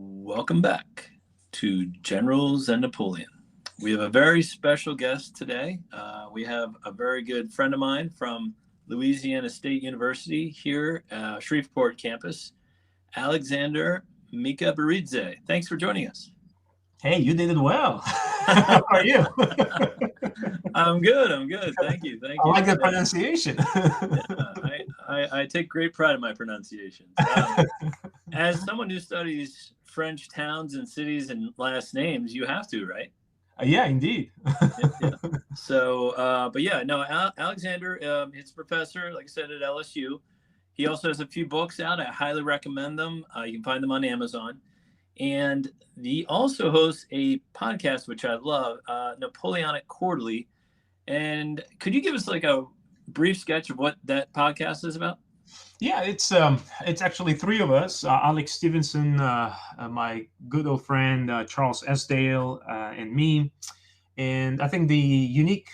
Welcome back to Generals and Napoleon. We have a very special guest today. We have a very good friend of mine from Louisiana State University here, Shreveport campus, Alexander Mikaberidze. Thanks for joining us. Hey, you did it well. How are you? I'm good. Thank you. I like the pronunciation. I take great pride in my pronunciations. As someone who studies French towns and cities and last names, you have to, right? Yeah, indeed. Yeah. So, Alexander, he's a professor, like I said, at LSU. He also has a few books out. I highly recommend them. You can find them on Amazon. And he also hosts a podcast, which I love, Napoleonic Quarterly. And could you give us like a brief sketch of what that podcast is about? Yeah, it's actually three of us: Alex Stevenson, my good old friend Charles Esdale, and me. And I think the uniqueness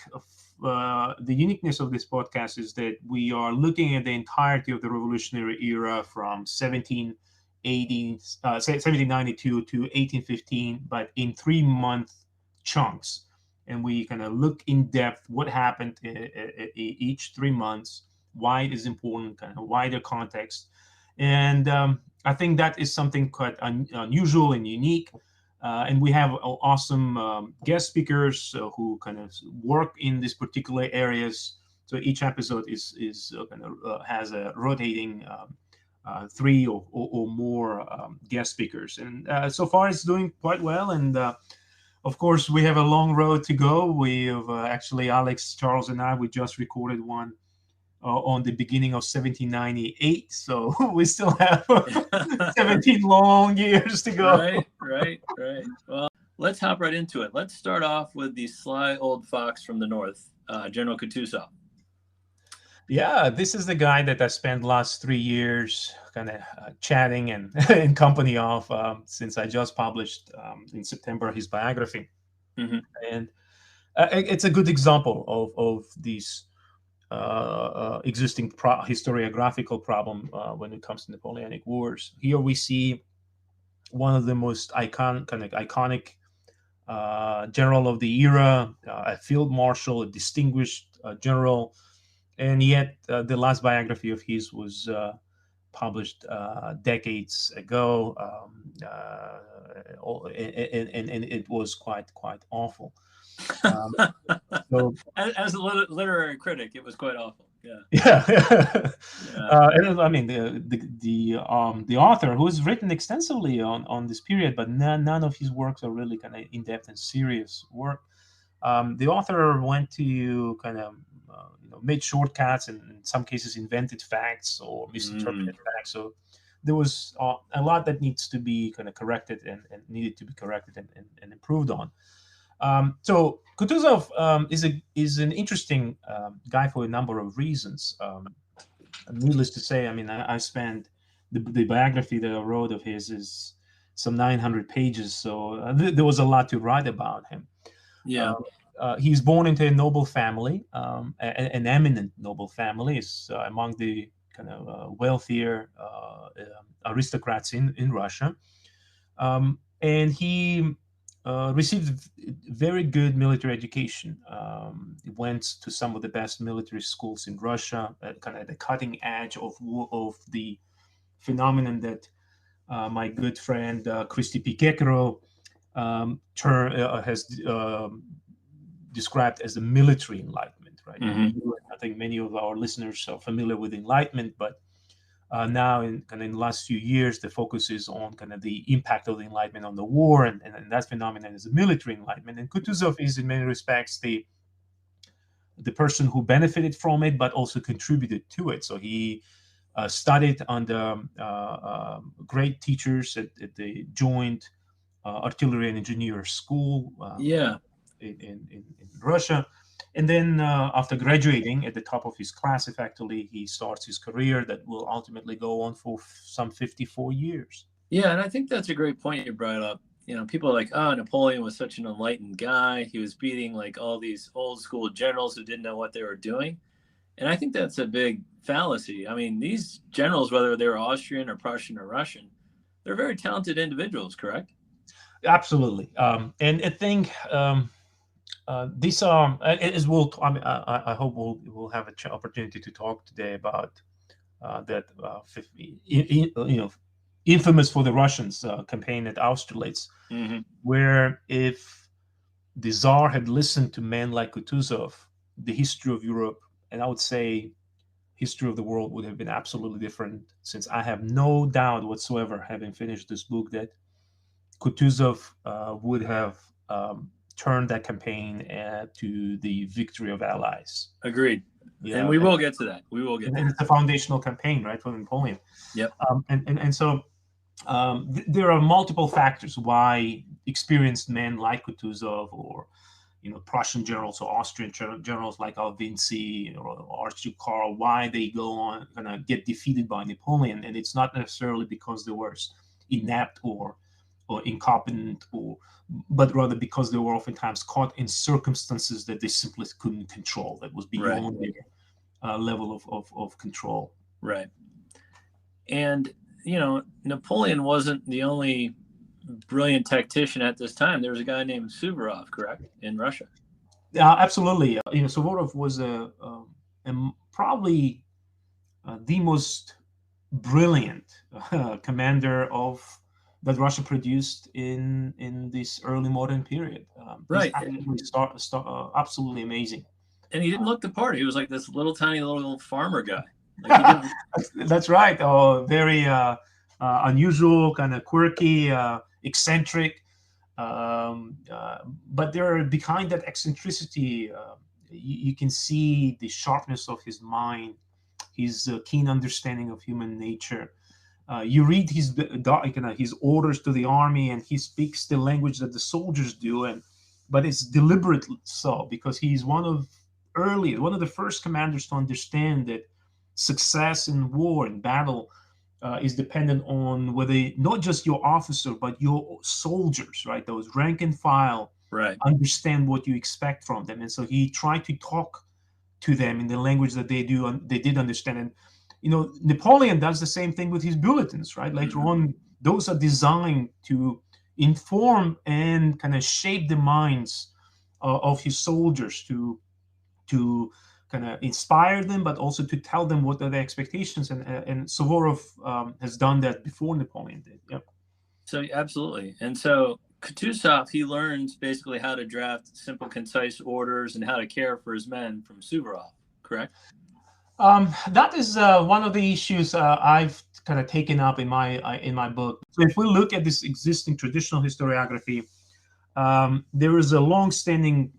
of this podcast is that we are looking at the entirety of the Revolutionary era from 1792 to 1815, but in 3-month chunks. And we kind of look in depth what happened each 3 months, why it is important, kind of wider context. And I think that is something quite unusual and unique. And we have awesome guest speakers who kind of work in these particular areas. So each episode is kind of has a rotating 3 or more guest speakers. And so far it's doing quite well. And of course, we have a long road to go. We have actually, Alex, Charles, and I, we just recorded one on the beginning of 1798. So we still have 17 long years to go. Right. Well, let's hop right into it. Let's start off with the sly old fox from the north, General Kutuzov. Yeah, this is the guy that I spent the last 3 years kind of chatting and in company of since I just published in September his biography. Mm-hmm. And it's a good example of these existing historiographical problem when it comes to Napoleonic Wars. Here we see one of the most iconic general of the era, a field marshal, a distinguished general. And yet, the last biography of his was published decades ago, and it was quite awful. So, as a literary critic, it was quite awful. Yeah. And I mean, the author, who has written extensively on this period, but none of his works are really kind of in-depth and serious work. The author went to kind of made shortcuts and in some cases invented facts or misinterpreted facts. So there was a lot that needs to be kind of corrected and needed to be corrected and improved on. So Kutuzov is an interesting guy for a number of reasons. Needless to say, I mean, I spent the biography that I wrote of his is some 900 pages. So there was a lot to write about him. Yeah. He's born into a noble family, an eminent noble family. Is among the kind of wealthier aristocrats in Russia, and he received very good military education. He went to some of the best military schools in Russia, kind of at the cutting edge of the phenomenon that my good friend Christy Piquecro has described as the military enlightenment, right? Mm-hmm. I think many of our listeners are familiar with enlightenment, but now in the last few years, the focus is on kind of the impact of the enlightenment on the war, and that phenomenon is the military enlightenment. And Kutuzov is in many respects the person who benefited from it, but also contributed to it. So he studied under great teachers at the Joint Artillery and Engineer School. In Russia, and then after graduating at the top of his class, effectively he starts his career that will ultimately go on for some 54 years. Yeah, and I think that's a great point you brought up. People are like, oh, Napoleon was such an enlightened guy. He was beating like all these old school generals who didn't know what they were doing. And I think that's a big fallacy. I mean, these generals, whether they were Austrian or Prussian or Russian, They're very talented individuals, correct? Absolutely. And I think these are, as we'll, I hope we'll have an opportunity to talk today about that, infamous for the Russians campaign at Austerlitz, Mm-hmm. where if the Tsar had listened to men like Kutuzov, the history of Europe, and I would say history of the world, would have been absolutely different, since I have no doubt whatsoever, having finished this book, that Kutuzov would have turned that campaign to the victory of Allies. Agreed. Yeah, and we will get to that. We will get. And it's a foundational campaign, right, for Napoleon. Yep. And so there are multiple factors why experienced men like Kutuzov, or Prussian generals or Austrian generals like Alvinci or Archduke Karl, why they go on gonna get defeated by Napoleon, and it's not necessarily because they were inept or incompetent, but rather because they were oftentimes caught in circumstances that they simply couldn't control, that was beyond their level of control. Right. And Napoleon wasn't the only brilliant tactician at this time. There was a guy named Suvorov, correct, in Russia? Absolutely. Suvorov was probably the most brilliant commander that Russia produced in this early modern period. Right. Absolutely amazing. And he didn't look the part. He was like this tiny little farmer guy. Like That's right. Very unusual, kind of quirky, eccentric. But behind that eccentricity, you can see the sharpness of his mind, his keen understanding of human nature. You read his orders to the army, and he speaks the language that the soldiers do, but it's deliberately so, because he's one of the first commanders to understand that success in war and battle is dependent on whether not just your officer but your soldiers, right? Those rank and file, right, understand what you expect from them, and so he tried to talk to them in the language that they did understand. And Napoleon does the same thing with his bulletins, right? Later on, those are designed to inform and kind of shape the minds of his soldiers, to kind of inspire them, but also to tell them what are their expectations. And Suvorov has done that before Napoleon did. Yep. So absolutely. And so Kutuzov, he learns basically how to draft simple, concise orders and how to care for his men from Suvorov, correct? That is one of the issues I've kind of taken up in my book. So if we look at this existing traditional historiography, there is a long-standing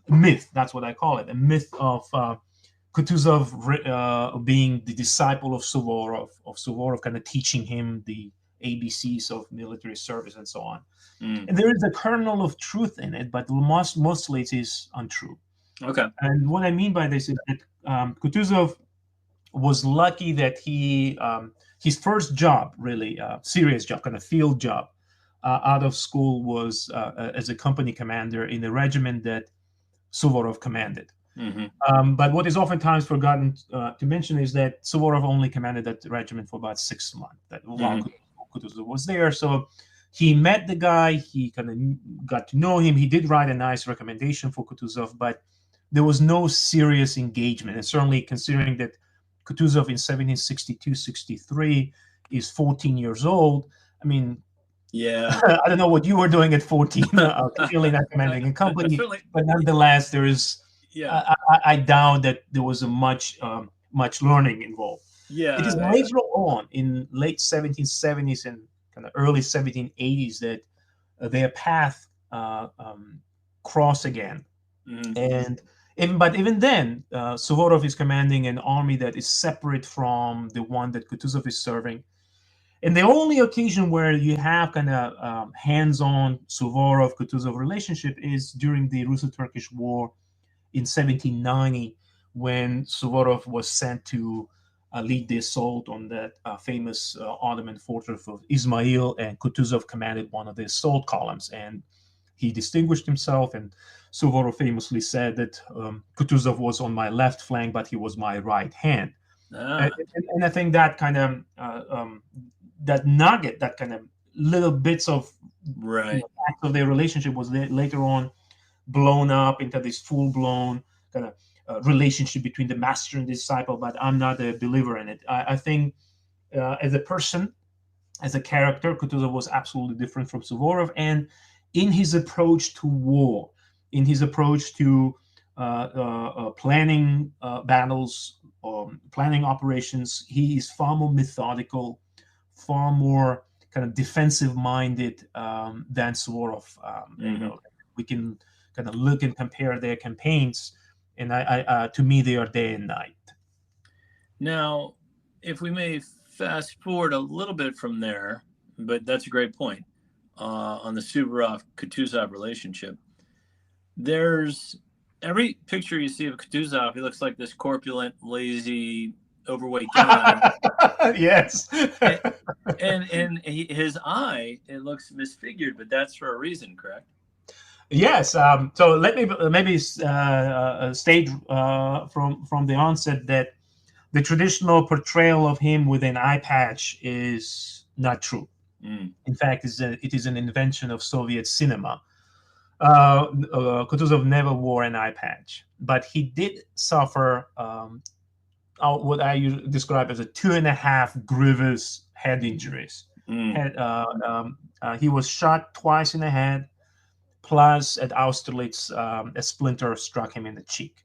myth, that's what I call it, a myth of Kutuzov being the disciple of Suvorov kind of teaching him the ABCs of military service and so on. And there is a kernel of truth in it, but mostly it is untrue. Okay. And what I mean by this is that Kutuzov was lucky that his first job, really serious job, kind of field job, out of school, was as a company commander in the regiment that Suvorov commanded. But what is oftentimes forgotten to mention is that Suvorov only commanded that regiment for about 6 months. While Kutuzov was there, so he met the guy. He kind of got to know him. He did write a nice recommendation for Kutuzov, but there was no serious engagement. And certainly, considering that Kutuzov in 1762-63 is 14 years old, I mean, yeah, I don't know what you were doing at 14, clearly not commanding a company, but nonetheless, there is. Yeah, I doubt that there was a much learning involved. Yeah, it is later on in late 1770s and kind of early 1780s that their path cross again, and even then, Suvorov is commanding an army that is separate from the one that Kutuzov is serving. And the only occasion where you have kind of hands-on Suvorov-Kutuzov relationship is during the Russo-Turkish War in 1790, when Suvorov was sent to lead the assault on that famous Ottoman fortress of Ismail, and Kutuzov commanded one of the assault columns. And he distinguished himself, and Suvorov famously said that Kutuzov was on my left flank, but he was my right hand. And I think that kind of that nugget, that kind of little bits of Right. acts of their relationship was later on blown up into this full-blown kind of relationship between the master and disciple. But I'm not a believer in it. I think as a person, as a character, Kutuzov was absolutely different from Suvorov, and in his approach to war, in his approach to planning battles, planning operations, he is far more methodical, far more kind of defensive-minded than Suvorov. We can kind of look and compare their campaigns, and to me, they are day and night. Now, if we may fast forward a little bit from there, but that's a great point on the Suvorov-Kutuzov relationship. There's every picture you see of Kutuzov, he looks like this corpulent, lazy, overweight guy. Yes. and his eye, it looks misfigured, but that's for a reason, correct? Yes. So let me maybe state from the onset that the traditional portrayal of him with an eye patch is not true. In fact, it is an invention of Soviet cinema. Kutuzov never wore an eye patch, but he did suffer what I describe as a 2.5 grievous head injuries. He was shot twice in the head, plus at Austerlitz, a splinter struck him in the cheek.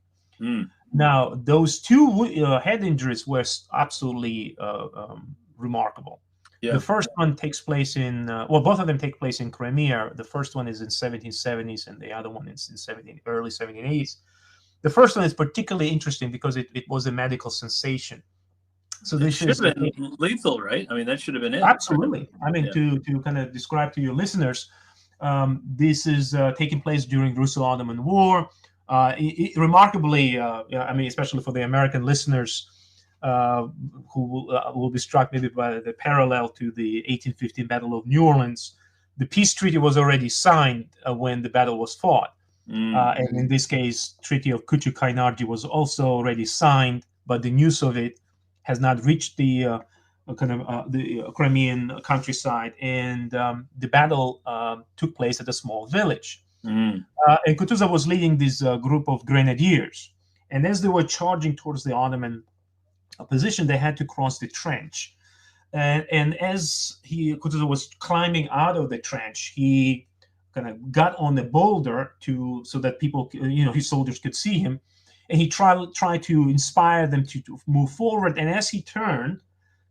Now, those two head injuries were absolutely remarkable. Yeah. The first one takes place in, both of them take place in Crimea. The first one is in 1770s, and the other one is in early 1780s. The first one is particularly interesting because it was a medical sensation. So this should have been lethal, right? I mean, that should have been it. Absolutely. I mean, to kind of describe to your listeners, this is taking place during Russo-Ottoman War. Remarkably, I mean, especially for the American listeners who will be struck maybe by the parallel to the 1815 Battle of New Orleans, the peace treaty was already signed when the battle was fought. And in this case, Treaty of Küçük-Kaynarca was also already signed, but the news of it has not reached the the Crimean countryside, and the battle took place at a small village. And Kutuzov was leading this group of grenadiers, and as they were charging towards the Ottoman position, they had to cross the trench. And as Kutuzov was climbing out of the trench, he kind of got on the boulder so that people, his soldiers could see him, and he tried to inspire them to move forward. And as he turned,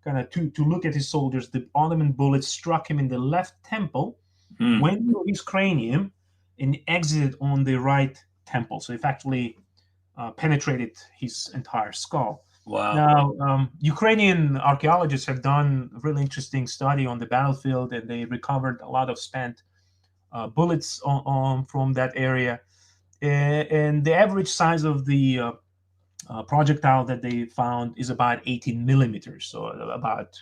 kind of to look at his soldiers, the Ottoman bullet struck him in the left temple, went through his cranium, and exited on the right temple. So it actually penetrated his entire skull. Wow. Now, Ukrainian archaeologists have done a really interesting study on the battlefield, and they recovered a lot of spent bullets from that area. And the average size of the projectile that they found is about 18 millimeters, so about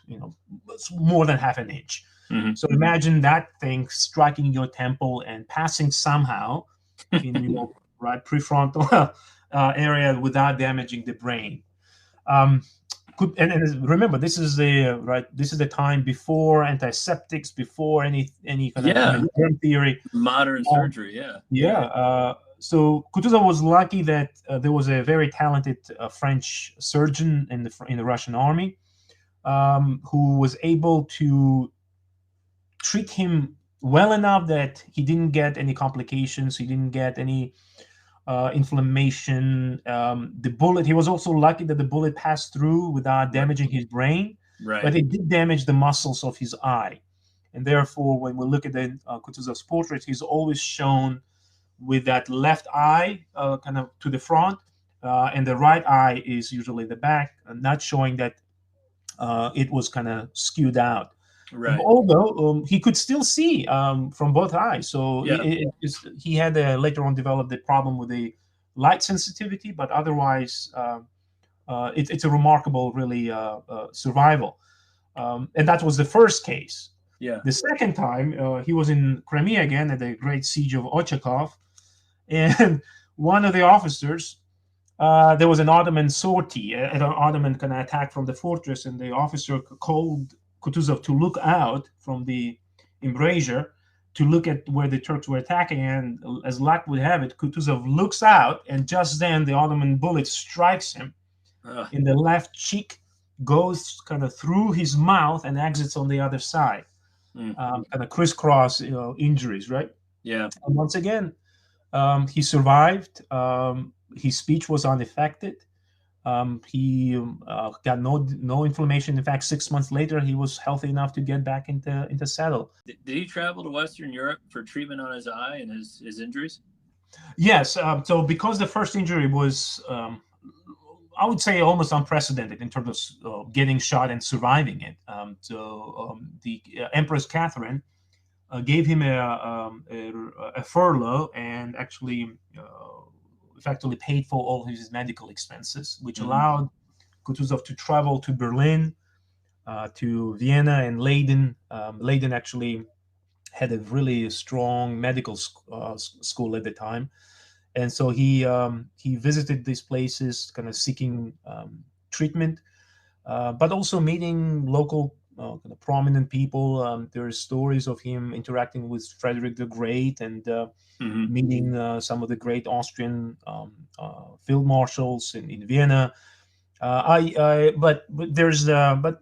more than half an inch. So imagine that thing striking your temple and passing somehow in your right prefrontal area without damaging the brain. And remember, this is the time before antiseptics, before any kind of germ theory, modern surgery. So Kutuzov was lucky that there was a very talented French surgeon in the Russian army who was able to treat him well enough that he didn't get any complications. He didn't get any inflammation. The bullet. He was also lucky that the bullet passed through without damaging his brain. Right. But it did damage the muscles of his eye, and therefore, when we look at the Kutuzov's portrait, he's always shown with that left eye kind of to the front, and the right eye is usually the back, not showing that it was kind of skewed out. Right. Although he could still see from both eyes. So he had later on developed the problem with the light sensitivity, but otherwise it's a remarkable, really, survival. And that was the first case. Yeah. The second time, he was in Crimea again at the Great Siege of Ochakov, and one of the officers, there was an Ottoman sortie, an Ottoman kind of attack from the fortress, and the officer called Kutuzov to look out from the embrasure to look at where the Turks were attacking, and as luck would have it, Kutuzov looks out, and just then the Ottoman bullet strikes him in the left cheek, goes kind of through his mouth, and exits on the other side. Kind of crisscross, injuries, right? Yeah. And once again, he survived. His speech was unaffected. He got no inflammation. In fact, 6 months later, he was healthy enough to get back into saddle. Did he travel to Western Europe for treatment on his eye and his injuries? Yes. So because the first injury was, I would say, almost unprecedented in terms of getting shot and surviving it. The Empress Catherine gave him a furlough and actually effectively paid for all his medical expenses, which allowed Kutuzov to travel to Berlin, to Vienna, and Leiden. Leiden actually had a really strong medical school at the time. And so he visited these places, kind of seeking treatment, but also meeting local kind of prominent people. There are stories of him interacting with Frederick the Great and meeting some of the great Austrian field marshals in Vienna. But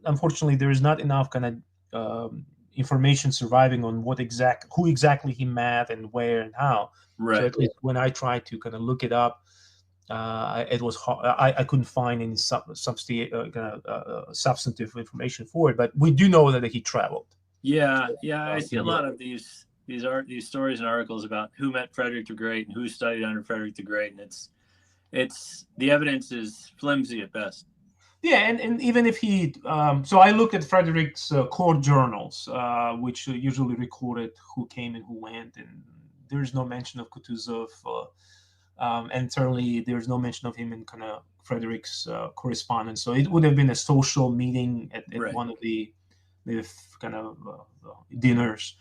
unfortunately there is not enough kind of information surviving on who exactly he met and where and how. Right. So at least when I tried to kind of look it up, it was hard. I couldn't find any substantive information for it. But we do know that he traveled. Yeah. I see a lot of these stories and articles about who met Frederick the Great and who studied under Frederick the Great, and it's the evidence is flimsy at best. Yeah, and even if he, so I looked at Frederick's court journals, which usually recorded who came and who went, and there's no mention of Kutuzov, and certainly there's no mention of him in kind of Frederick's correspondence. So it would have been a social meeting at one of the kind of dinners.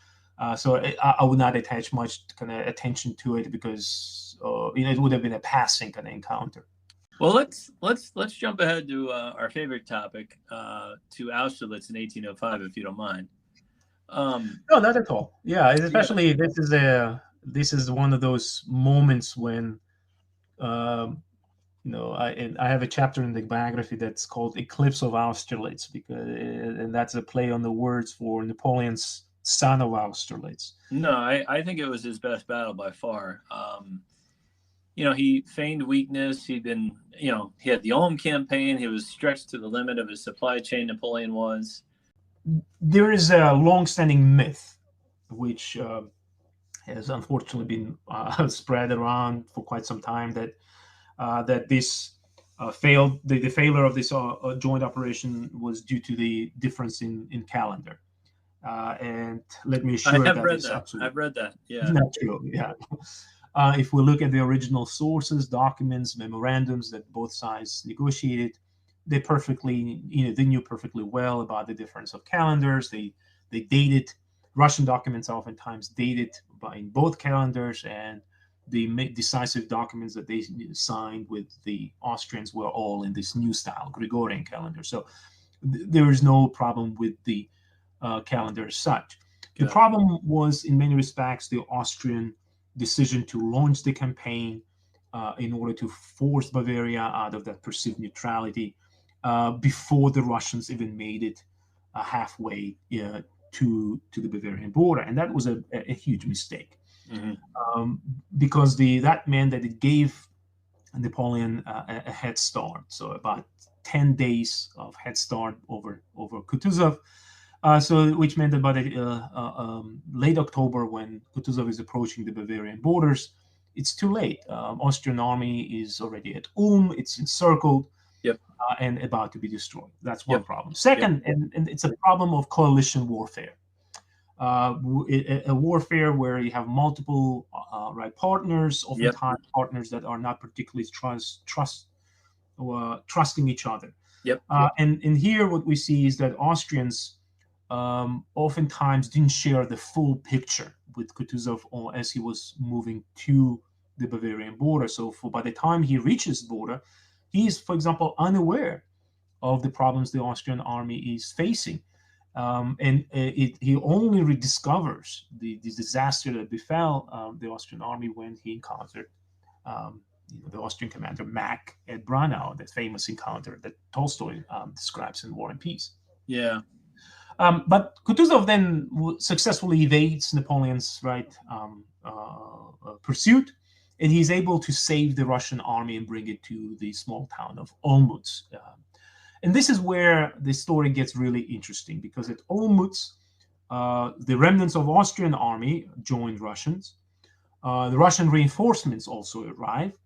So I would not attach much kind of attention to it because it would have been a passing kind of encounter. Well, let's jump ahead to our favorite topic, to Austerlitz in 1805, if you don't mind. No, not at all. Yeah, especially this is one of those moments when, I have a chapter in the biography that's called "Eclipse of Austerlitz" and that's a play on the words for Napoleon's son of Austerlitz. No, I think it was his best battle by far. He feigned weakness. He had the Ulm campaign. He was stretched to the limit of his supply chain. Napoleon was. There is a long-standing myth, which has unfortunately been spread around for quite some time, that this failed. The failure of this joint operation was due to the difference in calendar. And let me assure I've read that. Yeah. Not true. Yeah. If we look at the original sources, documents, memorandums that both sides negotiated, they knew perfectly well about the difference of calendars. They dated. Russian documents oftentimes dated in both calendars, and the decisive documents that they signed with the Austrians were all in this new style, Gregorian calendar. So there is no problem with the calendar as such. The problem was, in many respects, the Austrian decision to launch the campaign in order to force Bavaria out of that perceived neutrality before the Russians even made it halfway to the Bavarian border. And that was a huge mistake, because that meant that it gave Napoleon a head start. So about 10 days of head start over Kutuzov. Which meant that by late October, when Kutuzov is approaching the Bavarian borders, it's too late. Austrian army is already at Ulm. It's encircled and about to be destroyed. That's one problem. Second, and it's a problem of coalition warfare. A warfare where you have multiple partners, oftentimes partners that are not particularly trusting each other. And here what we see is that Austrians oftentimes didn't share the full picture with Kutuzov as he was moving to the Bavarian border. So by the time he reaches the border, he is, for example, unaware of the problems the Austrian army is facing. He only rediscovers the disaster that befell the Austrian army when he encountered the Austrian commander Mack at Braunau, that famous encounter that Tolstoy describes in War and Peace. Yeah. But Kutuzov then successfully evades Napoleon's pursuit, and he's able to save the Russian army and bring it to the small town of Olmutz. And this is where the story gets really interesting, because at Olmutz, the remnants of Austrian army joined Russians. The Russian reinforcements also arrived.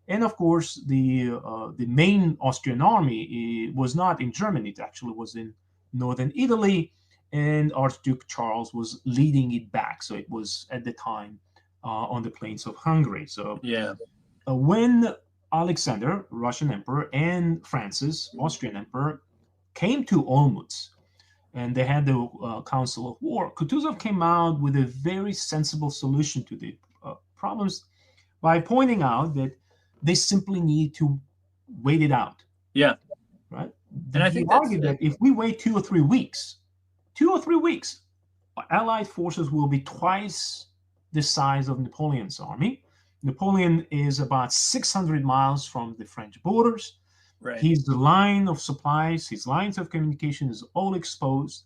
And of course, the main Austrian army was not in Germany. It actually was in northern Italy, and Archduke Charles was leading it back. So it was at the time on the plains of Hungary. So yeah, when Alexander, Russian emperor, and Francis, Austrian emperor, came to Olmutz, and they had the Council of War, Kutuzov came out with a very sensible solution to the problems by pointing out that they simply need to wait it out. Yeah. Right? And I think he argued that if we wait 2 or 3 weeks, Allied forces will be twice the size of Napoleon's army. Napoleon is about 600 miles from the French borders. Right. His line of supplies, his lines of communication is all exposed.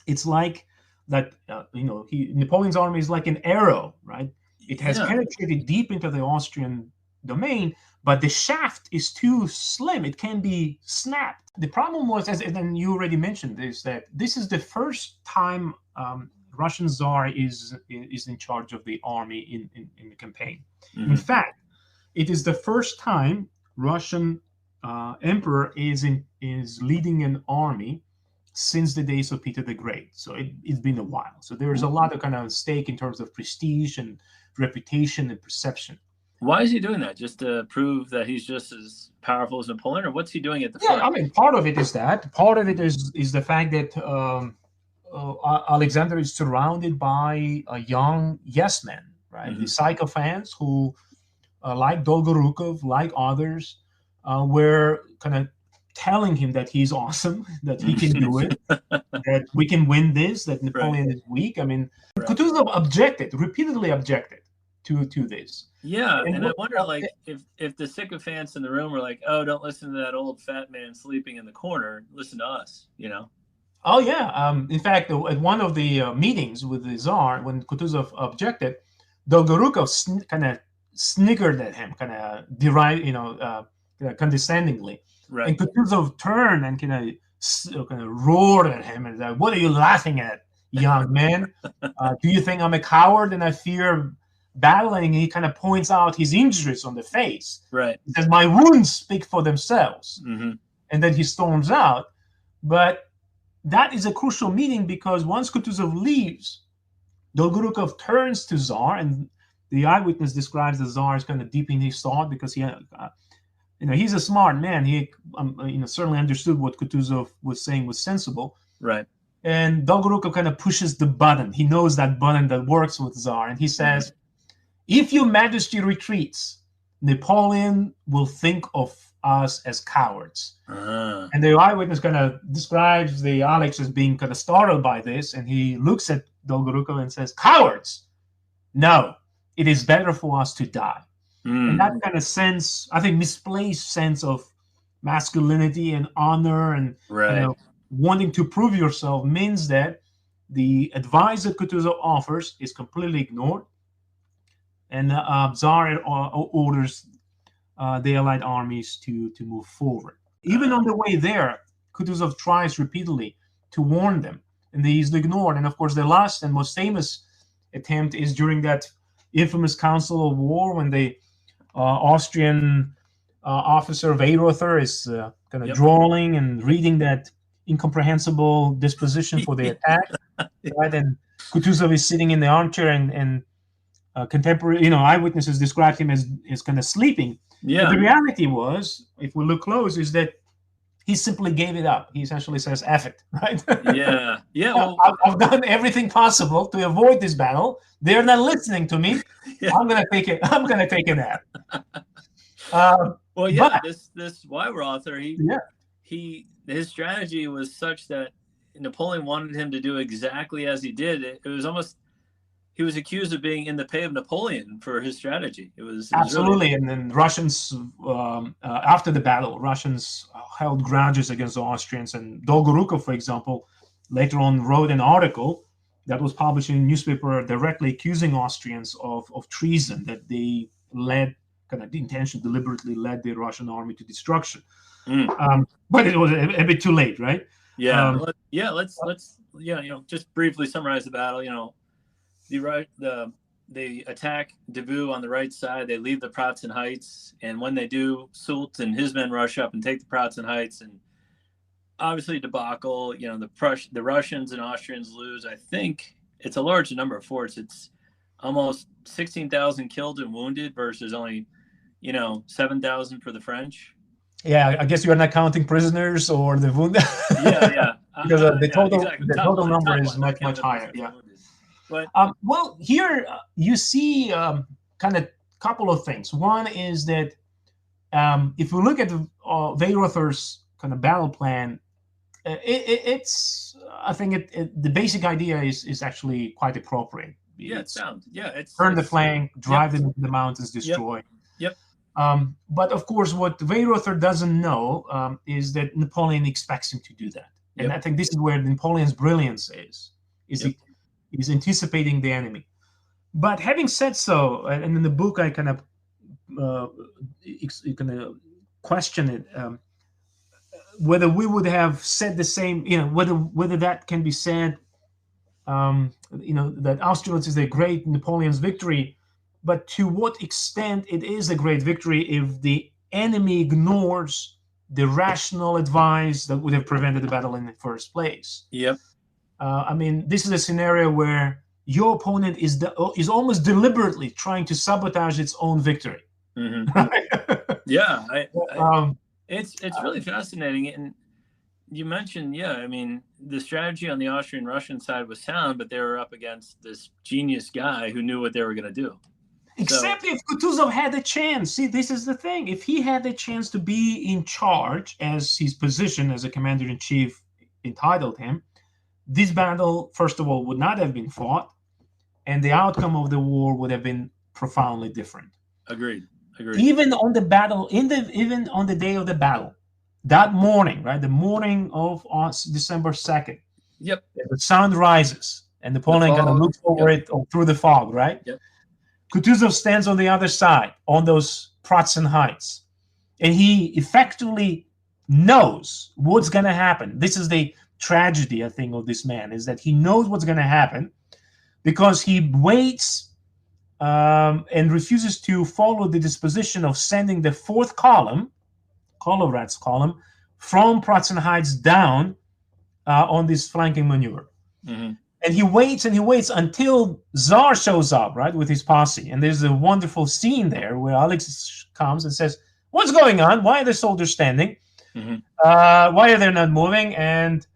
It's like that, Napoleon's army is like an arrow, right? It has penetrated deep into the Austrian domain, but the shaft is too slim. It can be snapped. The problem was, and you already mentioned this, that this is the first time Russian Tsar is in charge of the army in the campaign. Mm-hmm. In fact, it is the first time Russian emperor is leading an army since the days of Peter the Great. So it's been a while. So there's a lot of kind of stake in terms of prestige and reputation and perception. Why is he doing that? Just to prove that he's just as powerful as Napoleon, or what's he doing at the front? Yeah, I mean, part of it is that. Part of it is the fact that Alexander is surrounded by young yes men, right? Mm-hmm. The sycophants who, like Dolgorukov, like others, were kind of telling him that he's awesome, that he can do it, that we can win this, that Napoleon is weak. I mean, Kutuzov repeatedly objected to this. Yeah, and I wonder, like, if the sycophants in the room were like, "Oh, don't listen to that old fat man sleeping in the corner. Listen to us," Oh yeah. In fact, at one of the meetings with the Tsar, when Kutuzov objected, Dolgorukov kind of sniggered at him, kind of condescendingly. Right. And Kutuzov turned and kind of roared at him and said, "What are you laughing at, young man? Do you think I'm a coward and I fear battling?" And he kind of points out his injuries on the face. Right. He says, "My wounds speak for themselves." Mm-hmm. And then he storms out. But that is a crucial meeting, because once Kutuzov leaves, Dolgorukov turns to Tsar, and the eyewitness describes the Tsar as kind of deep in his thought, because he's a smart man. He certainly understood what Kutuzov was saying was sensible. Right. And Dolgorukov kind of pushes the button. He knows that button that works with Tsar, and he says, "If your majesty retreats, Napoleon will think of us as cowards." And the eyewitness kind of describes the Alex as being kind of startled by this, and he looks at Dolgorukov and says, "Cowards? No, it is better for us to die." And that kind of sense, I think, misplaced sense of masculinity and honor and wanting to prove yourself, means that the advice that Kutuzov offers is completely ignored. And Tsar orders the Allied armies to move forward. Even on the way there, Kutuzov tries repeatedly to warn them, and he's ignored. And of course, the last and most famous attempt is during that infamous Council of War, when the Austrian officer Weyrother is kind of drawling and reading that incomprehensible disposition for the attack. Right? And Kutuzov is sitting in the armchair, and contemporary, eyewitnesses described him as kind of sleeping. Yeah. But the reality was, if we look close, is that he simply gave it up. He essentially says, "F it," right? Yeah. Yeah. Well, I've done everything possible to avoid this battle. They're not listening to me. Yeah. I'm gonna take it. I'm gonna take a nap. Well, yeah. This Weyrother, his strategy was such that Napoleon wanted him to do exactly as he did. It was almost, he was accused of being in the pay of Napoleon for his strategy. It was Absolutely. really... And then Russians, after the battle, Russians held grudges against the Austrians. And Dolgorukov, for example, later on wrote an article that was published in a newspaper directly accusing Austrians of treason, that they led, kind of the intention deliberately led the Russian army to destruction. But it was a bit too late, right? Yeah. Let's just briefly summarize the battle. They attack Davout on the right side. They leave the Pratzen Heights, and when they do, Soult and his men rush up and take the Pratzen Heights, and obviously debacle. The Russians and Austrians lose. I think it's a large number of forts. It's almost 16,000 killed and wounded versus only 7,000 for the French. Yeah, I guess you are not counting prisoners or the wounded. Yeah. Because the total number is much higher. Yeah. But well, here you see kind of couple of things. One is that if we look at Weyrother's kind of battle plan, it's I think the basic idea is actually quite appropriate. It's sound. Yeah, it's turn the flank, drive them into the mountains, destroy. Yep. But of course, what Weyrother doesn't know is that Napoleon expects him to do that, and I think this is where Napoleon's brilliance is he's anticipating the enemy. But having said so, and in the book I kind of question it, whether we would have said the same, whether that can be said, that Austerlitz is a great Napoleon's victory, but to what extent it is a great victory if the enemy ignores the rational advice that would have prevented the battle in the first place. Yep. This is a scenario where your opponent is almost deliberately trying to sabotage its own victory. Mm-hmm. Yeah, it's really fascinating. And you mentioned, the strategy on the Austrian-Russian side was sound, but they were up against this genius guy who knew what they were going to do. Except if Kutuzov had the chance. See, this is the thing. If he had the chance to be in charge, as his position as a commander-in-chief entitled him, this battle, first of all, would not have been fought, and the outcome of the war would have been profoundly different. Agreed. Even on the battle, even on the day of the battle, that morning, right, the morning of December 2nd. Yep. The sun rises, and Napoleon kind of looks over it through the fog, right? Yep. Kutuzov stands on the other side, on those Pratzen Heights, and he effectively knows what's going to happen. This is the tragedy, I think, of this man, is that he knows what's going to happen because he waits and refuses to follow the disposition of sending the fourth column, Kolovrat's column, from Pratzen Heights down on this flanking maneuver. Mm-hmm. And he waits until Tsar shows up, right, with his posse. And there's a wonderful scene there where Alex comes and says, "What's going on? Why are the soldiers standing? Mm-hmm. Why are they not moving?" And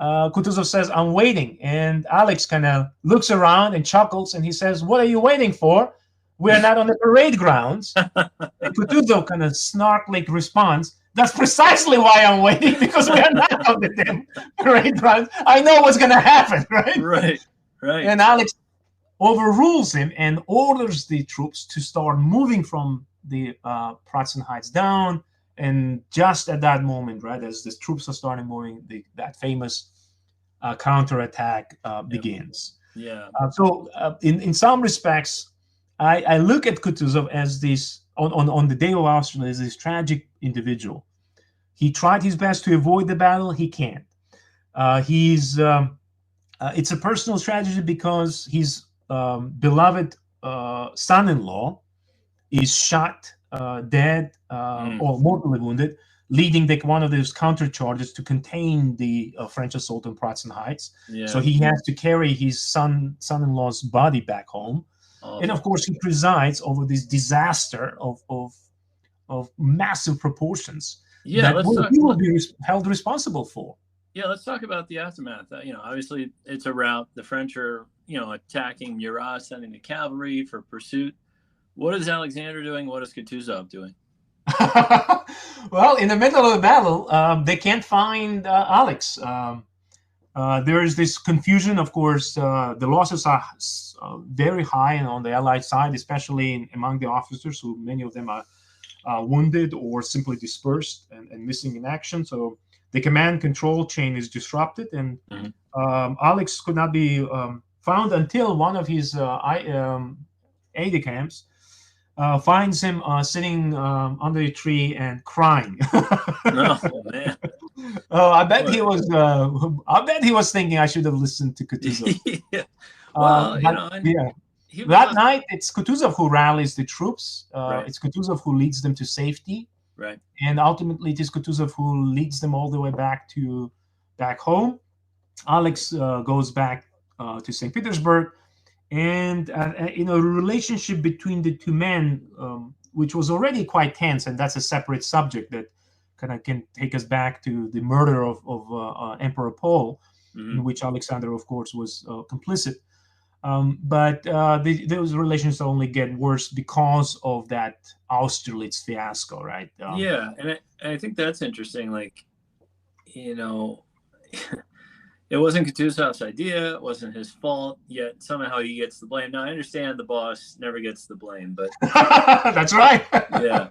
Kutuzov says, "I'm waiting." And Alex kind of looks around and chuckles, and he says, "What are you waiting for? We're not on the parade grounds." And Kutuzov kind of snark-like responds, "That's precisely why I'm waiting, because we are not on the damn parade grounds. I know what's going to happen," right? Right. And Alex overrules him and orders the troops to start moving from the Pratzen Heights down. And just at that moment, right, as the troops are starting moving, that famous counterattack begins. Yeah. So in some respects, I look at Kutuzov as this, on the day of Austerlitz, as this tragic individual. He tried his best to avoid the battle. He can't. It's a personal tragedy because his beloved son-in-law is shot, dead, or mortally wounded, leading one of those countercharges to contain the French assault on Pratzen Heights. Yeah. So he has to carry his son-in-law's body back home. And of course, he presides over this disaster of massive proportions that he will be held responsible for. Yeah, let's talk about the aftermath. Obviously, it's a rout. The French are, attacking Murat, sending the cavalry for pursuit. What is Alexander doing? What is Kutuzov doing? Well, in the middle of the battle, they can't find Alex. There is this confusion, of course. The losses are very high on the Allied side, especially among the officers, who many of them are wounded or simply dispersed and missing in action. So the command control chain is disrupted, and Alex could not be found until one of his aide-de-camps finds him sitting under a tree and crying. Oh man! I bet he was. I bet he was thinking I should have listened to Kutuzov. Yeah. Well, That night, it's Kutuzov who rallies the troops. Right. It's Kutuzov who leads them to safety. Right. And ultimately, it is Kutuzov who leads them all the way back home. Alex goes back to St. Petersburg, and the relationship between the two men, which was already quite tense, and that's a separate subject that kind of can take us back to the murder of Emperor Paul, in which Alexander, of course, was complicit. But those relations only get worse because of that Austerlitz fiasco, right? Yeah, and I think that's interesting. Like, it wasn't Kutuzov's idea, it wasn't his fault, yet somehow he gets the blame. Now, I understand the boss never gets the blame, but that's right. Yeah.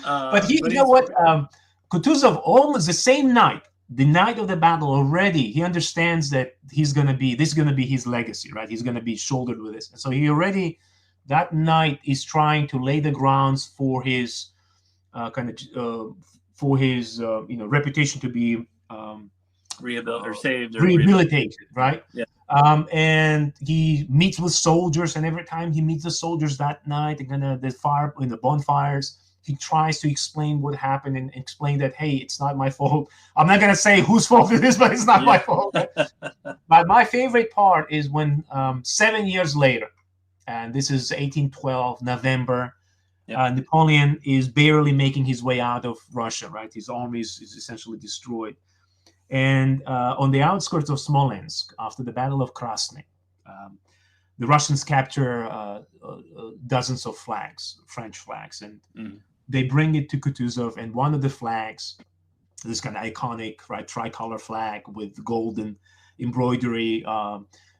But you know what? Kutuzov, almost the same night, the night of the battle already, he understands that this is going to be his legacy, right? He's going to be shouldered with this. And so he already, that night, is trying to lay the grounds for his reputation to be rebuilt or saved or rehabilitated, right? Yeah. And he meets with soldiers, and every time he meets the soldiers that night, the bonfires, he tries to explain what happened and explain that, hey, it's not my fault. I'm not going to say whose fault it is, but it's not my fault. But my favorite part is when 7 years later, and this is 1812, November, Napoleon is barely making his way out of Russia, right? His army is essentially destroyed. And on the outskirts of Smolensk, after the Battle of Krasny, the Russians capture dozens of flags, French flags, and they bring it to Kutuzov, and one of the flags, this kind of iconic, right, tricolor flag with golden embroidery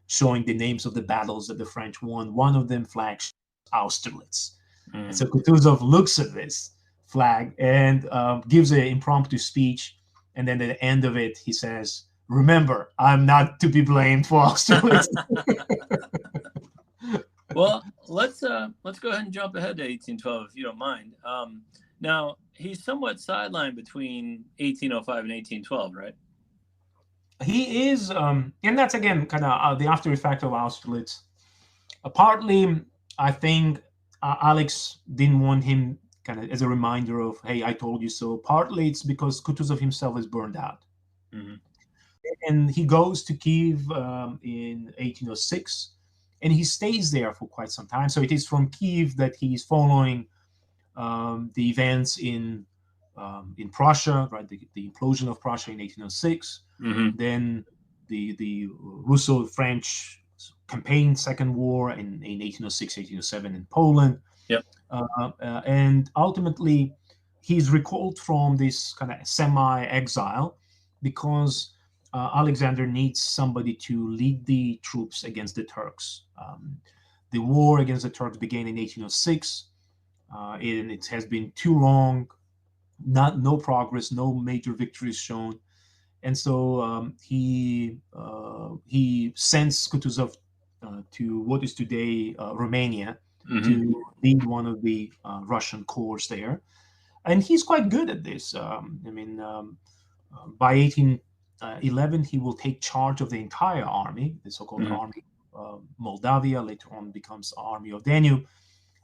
showing the names of the battles that the French won. One of them flags Austerlitz. And so Kutuzov looks at this flag and gives an impromptu speech, and then at the end of it, he says, "Remember, I'm not to be blamed for Austerlitz." Well, let's go ahead and jump ahead to 1812, if you don't mind. Now, he's somewhat sidelined between 1805 and 1812, right? He is, and that's again kind of the after effect of Austerlitz. Partly, I think Alex didn't want him kind of as a reminder of, hey, I told you so. Partly, it's because Kutuzov himself is burned out. And he goes to Kiev in 1806. And he stays there for quite some time. So it is from Kiev that he's following the events in Prussia, right? The implosion of Prussia in 1806. Then the Russo-French campaign, Second War in 1806, 1807 in Poland. Yep. And ultimately, he's recalled from this kind of semi-exile because Alexander needs somebody to lead the troops against the Turks. The war against the Turks began in 1806, and it has been too long, no progress, no major victories shown. And so he sends Kutuzov to what is today Romania to lead one of the Russian corps there. And he's quite good at this. By 1811, he will take charge of the entire army, the so-called Army of Moldavia, later on becomes Army of Danube.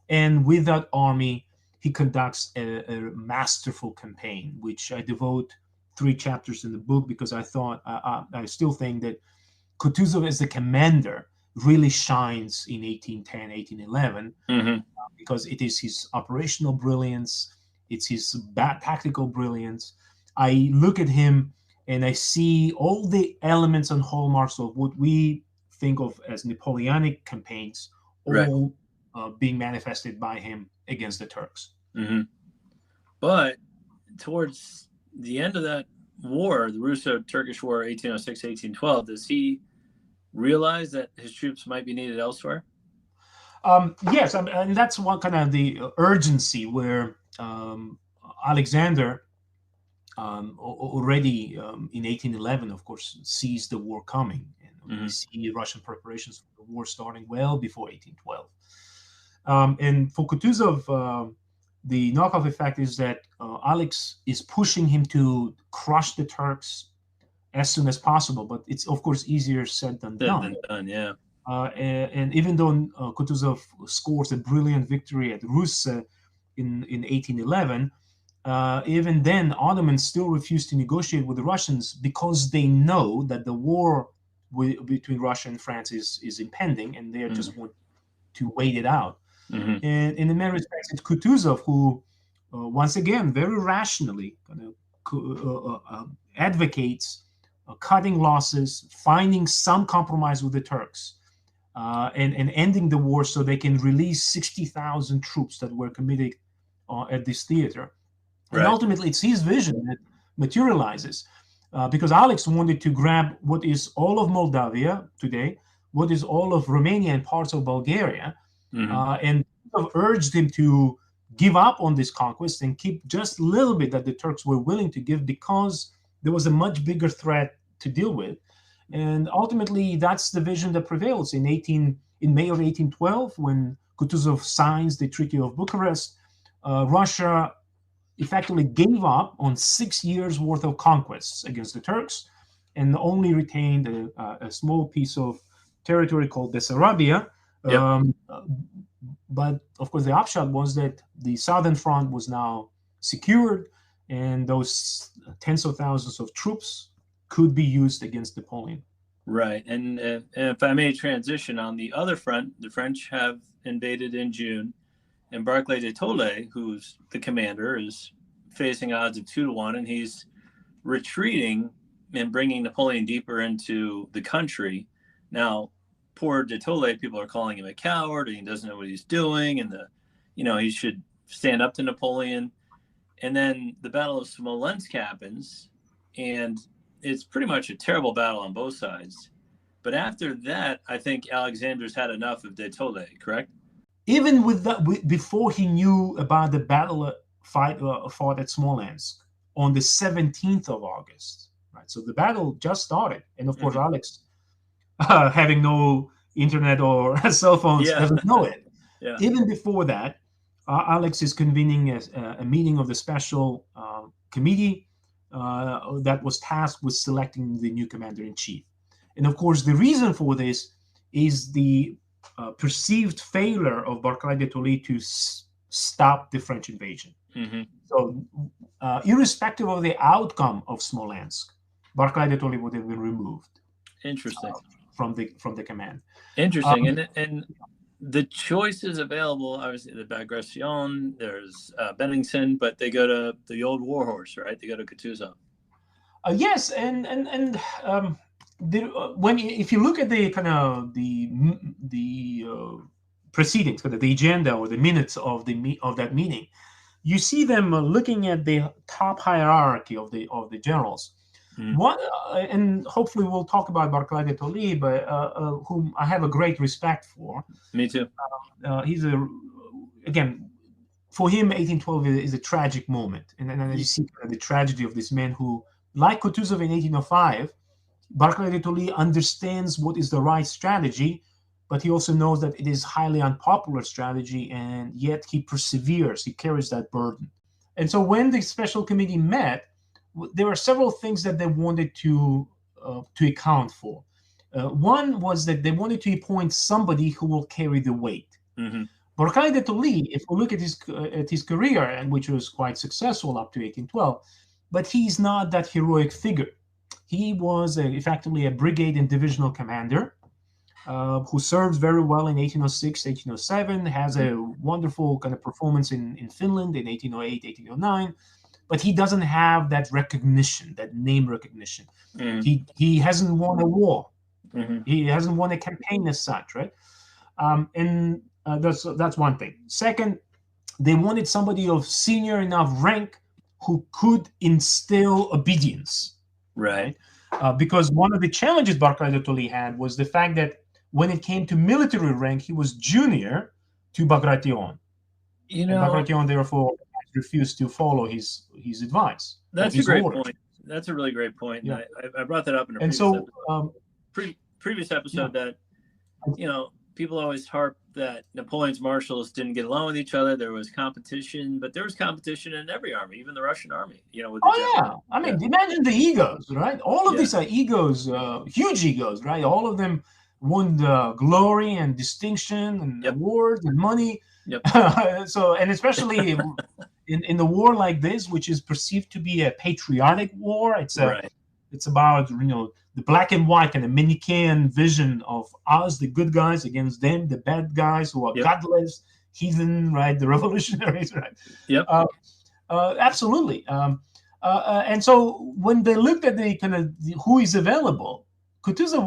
And with that army, he conducts a masterful campaign, which I devote 3 chapters in the book because I still think that Kutuzov as the commander really shines in 1810, 1811, because it is his operational brilliance, it's his tactical brilliance. I look at him and I see all the elements and hallmarks of what we think of as Napoleonic campaigns, all being manifested by him against the Turks. But towards the end of that war, the Russo-Turkish War, 1806-1812, does he realize that his troops might be needed elsewhere? Yes, and that's one kind of the urgency where Alexander already in 1811, of course, sees the war coming, and we see Russian preparations for the war starting well before 1812. And for Kutuzov, the knockoff effect is that Alex is pushing him to crush the Turks as soon as possible, but it's of course easier said than done. Yeah. And even though Kutuzov scores a brilliant victory at Russe in 1811, even then Ottomans still refuse to negotiate with the Russians because they know that the war between Russia and France is impending, and they just want to wait it out. And in many respects, it's Kutuzov who, once again, very rationally advocates cutting losses, finding some compromise with the Turks, and ending the war so they can release 60,000 troops that were committed at this theater. And ultimately, it's his vision that materializes, because Alex wanted to grab what is all of Moldavia today, what is all of Romania and parts of Bulgaria, and urged him to give up on this conquest and keep just a little bit that the Turks were willing to give, because there was a much bigger threat to deal with. And ultimately, that's the vision that prevails in May of 1812, when Kutuzov signs the Treaty of Bucharest. Russia effectively gave up on 6 years worth of conquests against the Turks and only retained a small piece of territory called Bessarabia. But of course, the upshot was that the southern front was now secured, and those tens of thousands of troops could be used against Napoleon. Right. And if I may transition, on the other front, the French have invaded in June, and Barclay de Tolly, who's the commander, is facing odds of 2-1, and he's retreating and bringing Napoleon deeper into the country. Now, poor de Tolly, people are calling him a coward, and he doesn't know what he's doing, and he should stand up to Napoleon. And then the Battle of Smolensk happens, and it's pretty much a terrible battle on both sides. But after that, I think Alexander's had enough of de Tolly, correct? Even with that, before he knew about the battle fought at Smolensk on the 17th of August, right? So the battle just started, and of course, Alex, having no internet or cell phones, doesn't know it. Even before that, Alex is convening a meeting of the special committee that was tasked with selecting the new commander-in-chief. And of course, the reason for this is the perceived failure of Barclay de Tolly to stop the French invasion. So, irrespective of the outcome of Smolensk, Barclay de Tolly would have been removed. Interesting. From the command. Interesting. And the choices available, obviously, the Bagration, there's Bennigsen, but they go to the old warhorse, right? They go to Kutuzov. Yes, and if you look at the kind of the proceedings, kind of the agenda or the minutes of that meeting, you see them looking at the top hierarchy of the generals. And hopefully we'll talk about Barclay de Tolly, but whom I have a great respect for. Me too. He's again, for him, 1812 is a tragic moment, and you see the tragedy of this man who, like Kutuzov in 1805, Barclay de Tolly understands what is the right strategy, but he also knows that it is highly unpopular strategy, and yet he perseveres. He carries that burden. And so when the special committee met, there were several things that they wanted to account for. One was that they wanted to appoint somebody who will carry the weight. Barclay de Tolly, if we look at his career, and which was quite successful up to 1812, but he's not that heroic figure. He was effectively a brigade and divisional commander who served very well in 1806, 1807, has a wonderful kind of performance in Finland in 1808, 1809. But he doesn't have that recognition, that name recognition. He hasn't won a war. He hasn't won a campaign as such, right? And that's one thing. Second, they wanted somebody of senior enough rank who could instill obedience. Right. Because one of the challenges Barclay de Tolly had was the fact that when it came to military rank, he was junior to Bagration. You And know, Bagration therefore refused to follow his advice. that's a great point. That's a really great point. Yeah. And I brought that up in a previous episode that, you know, people always harp that Napoleon's marshals didn't get along with each other. There was competition, but there was competition in every army, even the Russian army, you know. With the I mean, imagine the egos, right? All of these are egos, huge egos, right? All of them won the glory and distinction and awards and money. So, and especially in the war like this, which is perceived to be a patriotic war, it's about, you know, the black and white and the Manichaean vision of us, the good guys, against them, the bad guys who are godless, heathen, right? The revolutionaries, right? Absolutely. And so when they looked at the kind of who is available, Kutuzov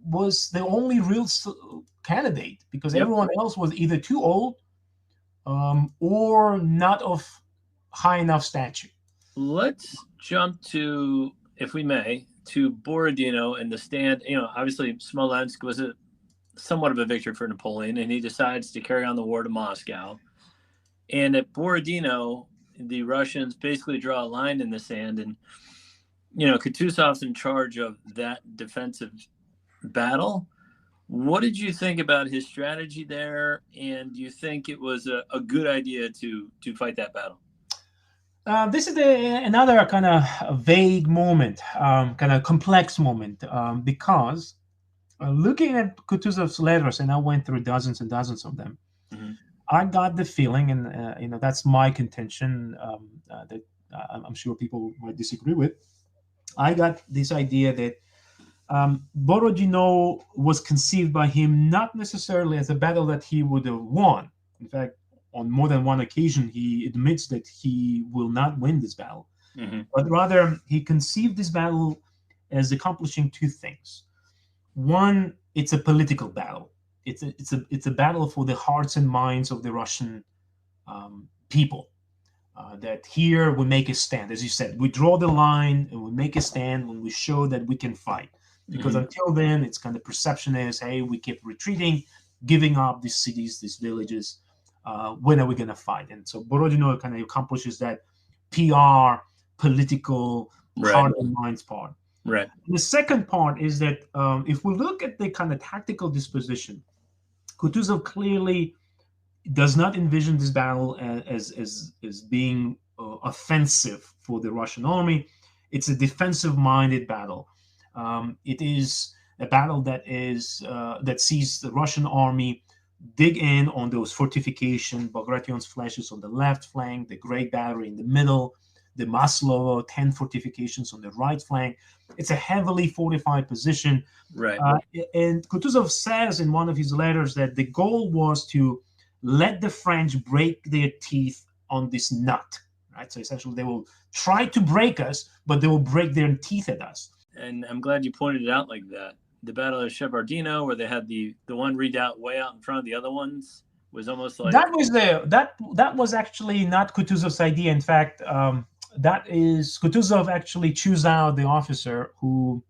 was the only real candidate, because everyone else was either too old or not of high enough stature. Let's jump to, if we may, to Borodino and the stand. You know, obviously Smolensk was somewhat of a victory for Napoleon, and he decides to carry on the war to Moscow. And at Borodino, the Russians basically draw a line in the sand, and, you know, Kutuzov's in charge of that defensive battle. What did you think about his strategy there? And do you think it was a good idea to fight that battle? This is another kind of vague moment, kind of complex moment, because looking at Kutuzov's letters, and I went through dozens and dozens of them, I got the feeling, and you know, that's my contention, that I'm sure people might disagree with. I got this idea that Borodino was conceived by him not necessarily as a battle that he would have won. In fact, on more than one occasion, he admits that he will not win this battle, but rather he conceived this battle as accomplishing two things. One, it's a political battle. It's a battle for the hearts and minds of the Russian people. That here we make a stand, as you said, we draw the line and we make a stand when we show that we can fight. Because until then, it's kind of perception is, hey, we keep retreating, giving up these cities, these villages. When are we going to fight? And so Borodino kind of accomplishes that PR, political, heart and minds part. Right. The second part is that if we look at the kind of tactical disposition, Kutuzov clearly does not envision this battle as being offensive for the Russian army. It's a defensive-minded battle. It is a battle that sees the Russian army dig in on those fortifications, Bagration's flashes on the left flank, the Great Battery in the middle, the Maslovo 10 fortifications on the right flank. It's a heavily fortified position. Right. And Kutuzov says in one of his letters that the goal was to let the French break their teeth on this nut. Right. So essentially they will try to break us, but they will break their teeth at us. And I'm glad you pointed it out like that. The Battle of Shevardino, where they had the one redoubt way out in front of the other ones, was almost like that was actually not Kutuzov's idea. In fact, that is Kutuzov actually chose out the officer who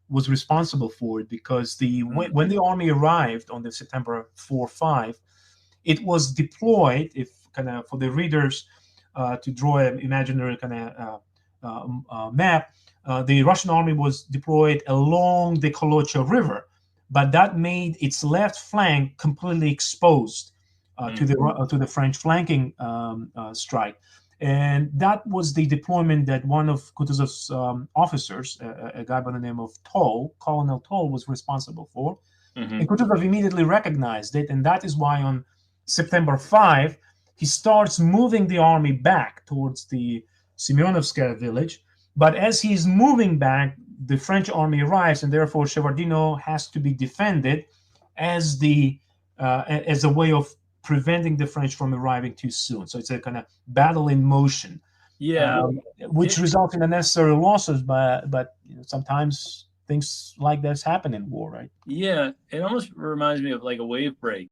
was responsible for it, because when the army arrived on the September 4-5, it was deployed. If kind of for the readers to draw an imaginary kind of map. The Russian army was deployed along the Kolocha River, but that made its left flank completely exposed to the French flanking strike. And that was the deployment that one of Kutuzov's officers, a guy by the name of Toll, Colonel Toll, was responsible for. And Kutuzov immediately recognized it, and that is why on September 5, he starts moving the army back towards the Semyonovskaya village. But as he's moving back, the French army arrives, and therefore Shevardino has to be defended as a way of preventing the French from arriving too soon. So it's a kind of battle in motion, which results in unnecessary losses. But you know, sometimes things like this happen in war, right? Yeah, it almost reminds me of like a wave break,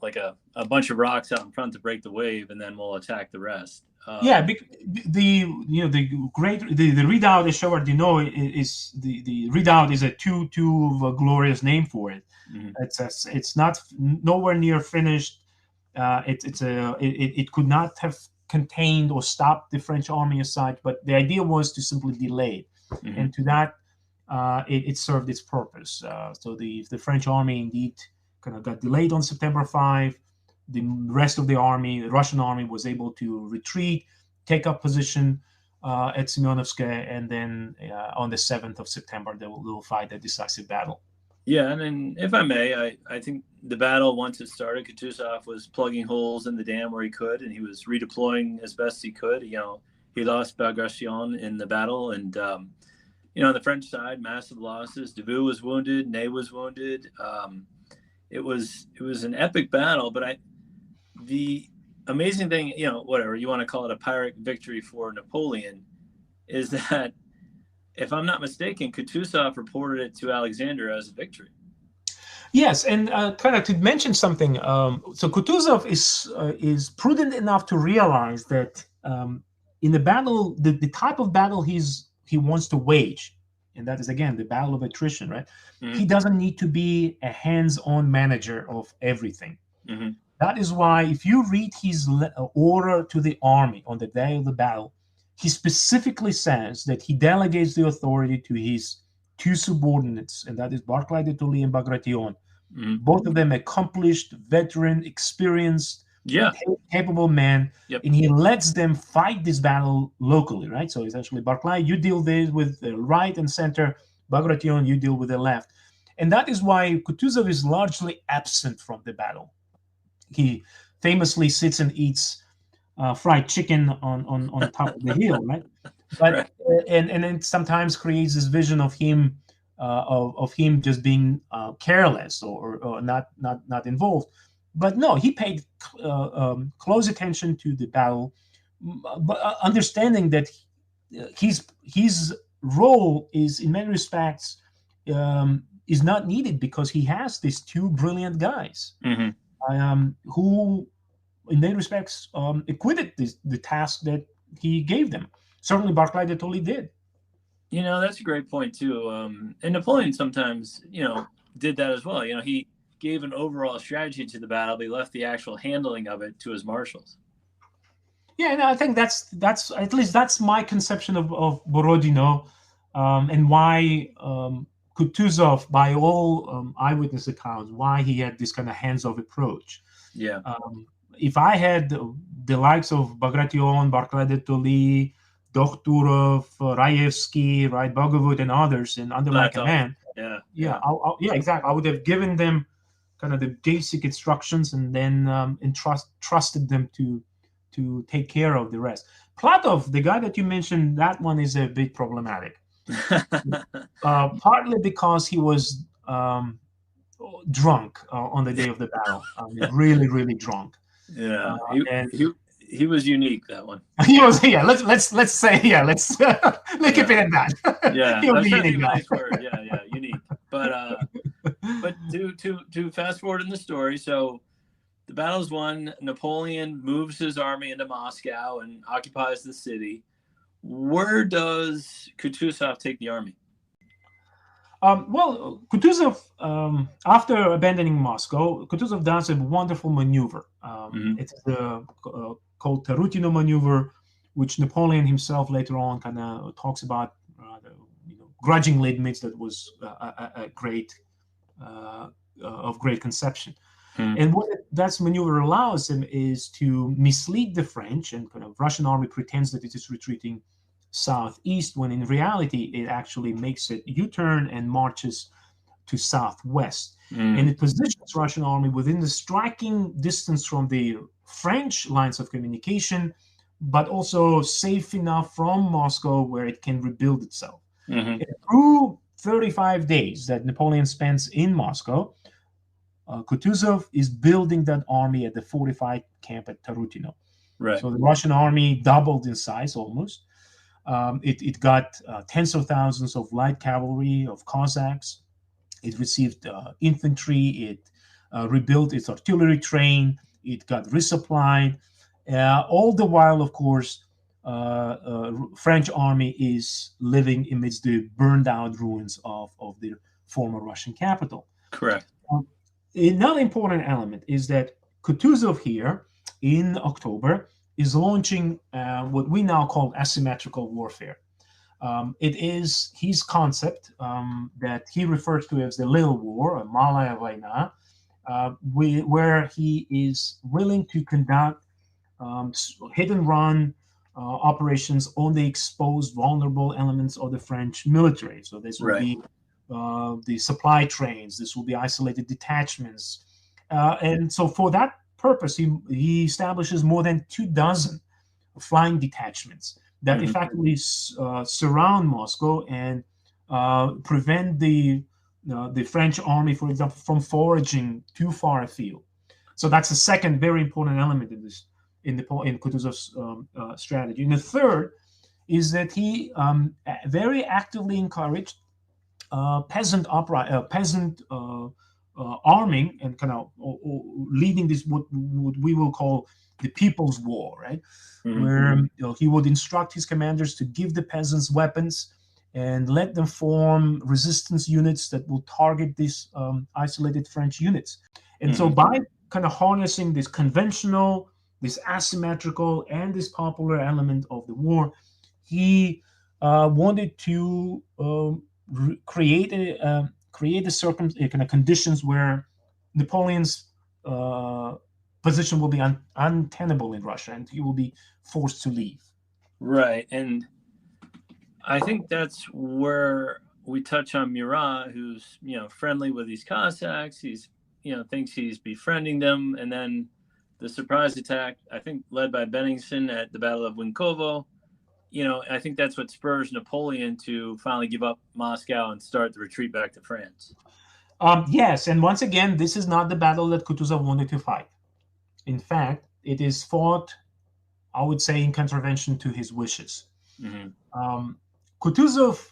like a bunch of rocks out in front to break the wave, and then we'll attack the rest. Yeah, the redoubt is Borodino is the redoubt is a too glorious name for it. Mhm. It's not nowhere near finished. It could not have contained or stopped the French army as such, but the idea was to simply delay it, Mhm. and to that it served its purpose. So the French army indeed kind of got delayed on September 5. The rest of the army, the Russian army, was able to retreat, take up position at Semyonovsk, and then on the 7th of September, they will fight a decisive battle. Yeah, and then if I may, I think the battle, once it started, Kutuzov was plugging holes in the dam where he could, and he was redeploying as best he could. He lost Bagration in the battle, and on the French side, massive losses. Davout was wounded, Ney was wounded. It was an epic battle, but the amazing thing, whatever you want to call it, a Pyrrhic victory for Napoleon, is that, if I'm not mistaken, Kutuzov reported it to Alexander as a victory. Yes, and kind of to mention something, so Kutuzov is prudent enough to realize that in the battle, the type of battle he wants to wage, and that is again the battle of attrition, right? Mm-hmm. He doesn't need to be a hands-on manager of everything. Mm-hmm. That is why, if you read his order to the army on the day of the battle, he specifically says that he delegates the authority to his two subordinates, and that is Barclay de Tolly and Bagration. Mm-hmm. Both of them accomplished, veteran, experienced, capable men, and he lets them fight this battle locally, right? So essentially, Barclay, you deal with the right and center, Bagration, you deal with the left. And that is why Kutuzov is largely absent from the battle. He famously sits and eats fried chicken on top of the hill, right? But right. And then sometimes creates this vision of him of him just being careless or not involved. But no, he paid close attention to the battle, but understanding that his role is in many respects is not needed because he has these two brilliant guys. Mm-hmm. Who, in many respects, acquitted the task that he gave them. Certainly, Barclay de Tolly did. That's a great point too. And Napoleon sometimes, did that as well. He gave an overall strategy to the battle, but he left the actual handling of it to his marshals. Yeah, and I think that's at least that's my conception of Borodino, and why Kutuzov, by all eyewitness accounts, why he had this kind of hands-off approach. Yeah. If I had the likes of Bagration, Barclay de Tolly, Dokhturov, Raevsky, right, Bogovut, and others, and under my command, exactly, I would have given them kind of the basic instructions, and then trusted them to take care of the rest. Platov, the guy that you mentioned, that one is a bit problematic. Partly because he was drunk on the day of the battle. Really, really drunk. Yeah, he was unique, that one. He was. Yeah, let's say let's keep it at that. Yeah, that's a nice word. Yeah, unique. But to fast forward in the story, so the battle's won. Napoleon moves his army into Moscow and occupies the city. Where does Kutuzov take the army? Well, Kutuzov, after abandoning Moscow, Kutuzov does a wonderful maneuver. It's called Tarutino maneuver, which Napoleon himself later on kind of talks about, grudgingly admits that was a great of great conception. And what that maneuver allows him is to mislead the French, and kind of Russian army pretends that it is retreating southeast, when in reality it actually makes a U-turn and marches to southwest. And it positions Russian army within the striking distance from the French lines of communication, but also safe enough from Moscow where it can rebuild itself. And through 35 days that Napoleon spends in Moscow, Kutuzov is building that army at the fortified camp at Tarutino. Right. So the Russian army doubled in size almost. It got tens of thousands of light cavalry, of Cossacks. It received infantry. It rebuilt its artillery train. It got resupplied. All the while, of course, French army is living amidst the burned out ruins of the former Russian capital. Correct. Another important element is that Kutuzov here in October is launching what we now call asymmetrical warfare. It is his concept that he refers to as the Little War, Malaya Vayna, where he is willing to conduct hit and run operations on the exposed, vulnerable elements of the French military. So this will be the supply trains. This will be isolated detachments. And so for that purpose, he establishes more than 24 flying detachments that effectively surround Moscow and prevent the French army, for example, from foraging too far afield. So that's the second very important element in this in Kutuzov's strategy. And the third is that he very actively encouraged peasant arming and kind of leading this what we will call the People's War, right? Where he would instruct his commanders to give the peasants weapons and let them form resistance units that will target these isolated French units. And so by kind of harnessing this conventional, this asymmetrical, and this popular element of the war, he wanted to create the kind of conditions where Napoleon's position will be untenable in Russia, and he will be forced to leave. Right, and I think that's where we touch on Murat, who's friendly with these Cossacks. He's thinks he's befriending them, and then the surprise attack, I think, led by Bennigsen at the Battle of Winkovo. I think that's what spurs Napoleon to finally give up Moscow and start the retreat back to France. Yes, and once again, this is not the battle that Kutuzov wanted to fight. In fact, it is fought, I would say, in contravention to his wishes. Kutuzov,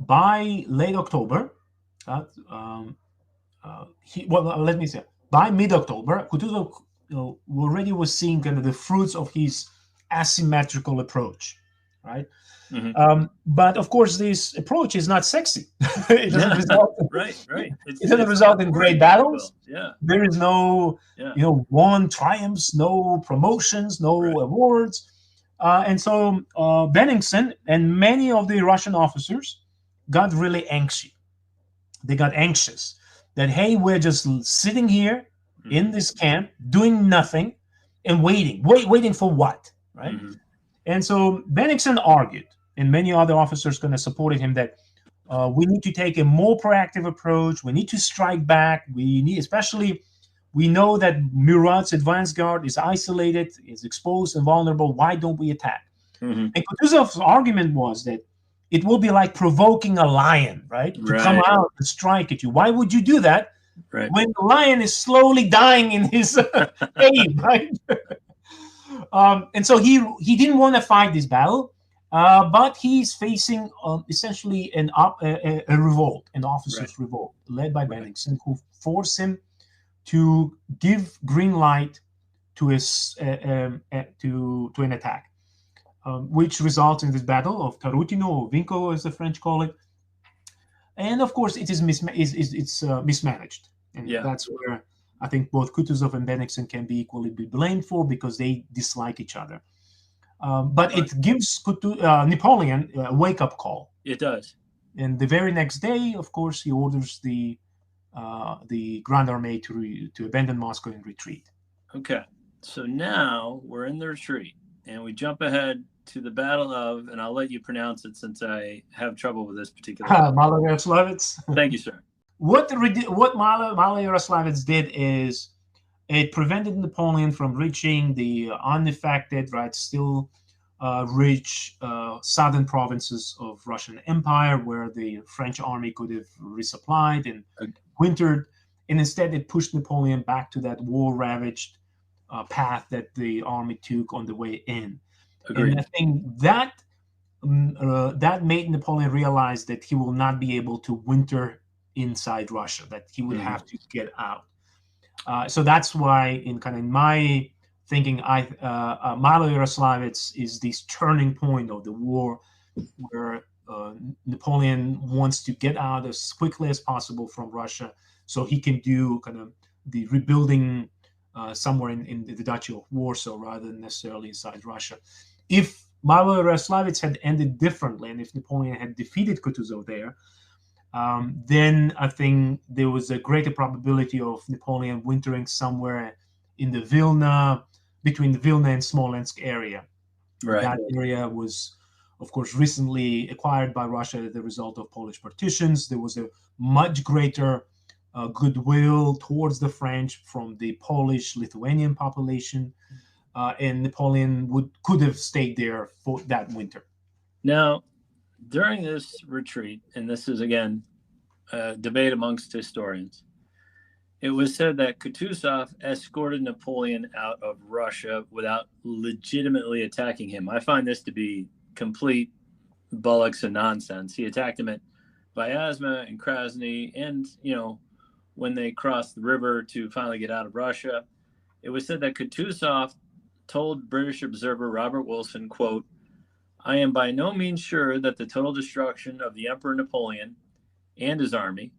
by late October, let me say, by mid-October, Kutuzov already was seeing kind of the fruits of his asymmetrical approach, right? But of course, this approach is not sexy. It doesn't result. It doesn't result in great battles. There is no, won triumphs, no promotions, no awards, and so Bennigsen and many of the Russian officers got really anxious. They got anxious that, hey, we're just sitting here in this camp doing nothing and waiting for what, right? And so Bennigsen argued, and many other officers kind of supported him, that we need to take a more proactive approach. We need to strike back. We know that Murat's advance guard is isolated, is exposed and vulnerable. Why don't we attack? And Kutuzov's argument was that it will be like provoking a lion, right? To come out and strike at you. Why would you do that when the lion is slowly dying in his cave, right? And so he didn't want to fight this battle, but he's facing essentially a revolt, an officers' revolt led by Bennigsen, who forced him to give green light to an attack, which results in this battle of Tarutino, or Vinkovo as the French call it. And of course, it is mismanaged, and that's where I think both Kutuzov and Bennigsen can be equally blamed for, because they dislike each other. But it gives Napoleon a wake-up call. It does. And the very next day, of course, he orders the Grand Army to abandon Moscow and retreat. Okay. So now we're in the retreat, and we jump ahead to the Battle of, and I'll let you pronounce it since I have trouble with this particular. Malaya-Yaroslavets. Thank you, sir. What Malaya-Yaroslavets did is it prevented Napoleon from reaching the unaffected, still rich southern provinces of Russian Empire, where the French army could have resupplied and wintered. And instead, it pushed Napoleon back to that war-ravaged path that the army took on the way in. Agreed. And I think that that made Napoleon realize that he will not be able to winter inside Russia, that he would have to get out. So that's why, in my thinking, Milo Yaroslavets is this turning point of the war, where Napoleon wants to get out as quickly as possible from Russia, so he can do kind of the rebuilding somewhere in the Duchy of Warsaw rather than necessarily inside Russia. If Milo Yaroslavets had ended differently, and if Napoleon had defeated Kutuzov there, then I think there was a greater probability of Napoleon wintering somewhere in the between the Vilna and Smolensk area. Right. That area was, of course, recently acquired by Russia as a result of Polish partitions. There was a much greater goodwill towards the French from the Polish-Lithuanian population, and Napoleon could have stayed there for that winter. Now, during this retreat, and this is again a debate amongst historians, it was said that Kutuzov escorted Napoleon out of Russia without legitimately attacking him. I find this to be complete bollocks and nonsense. He attacked him at Vyazma and Krasny, and when they crossed the river to finally get out of Russia, it was said that Kutuzov told British observer Robert Wilson, quote, "I am by no means sure that the total destruction of the Emperor Napoleon and his army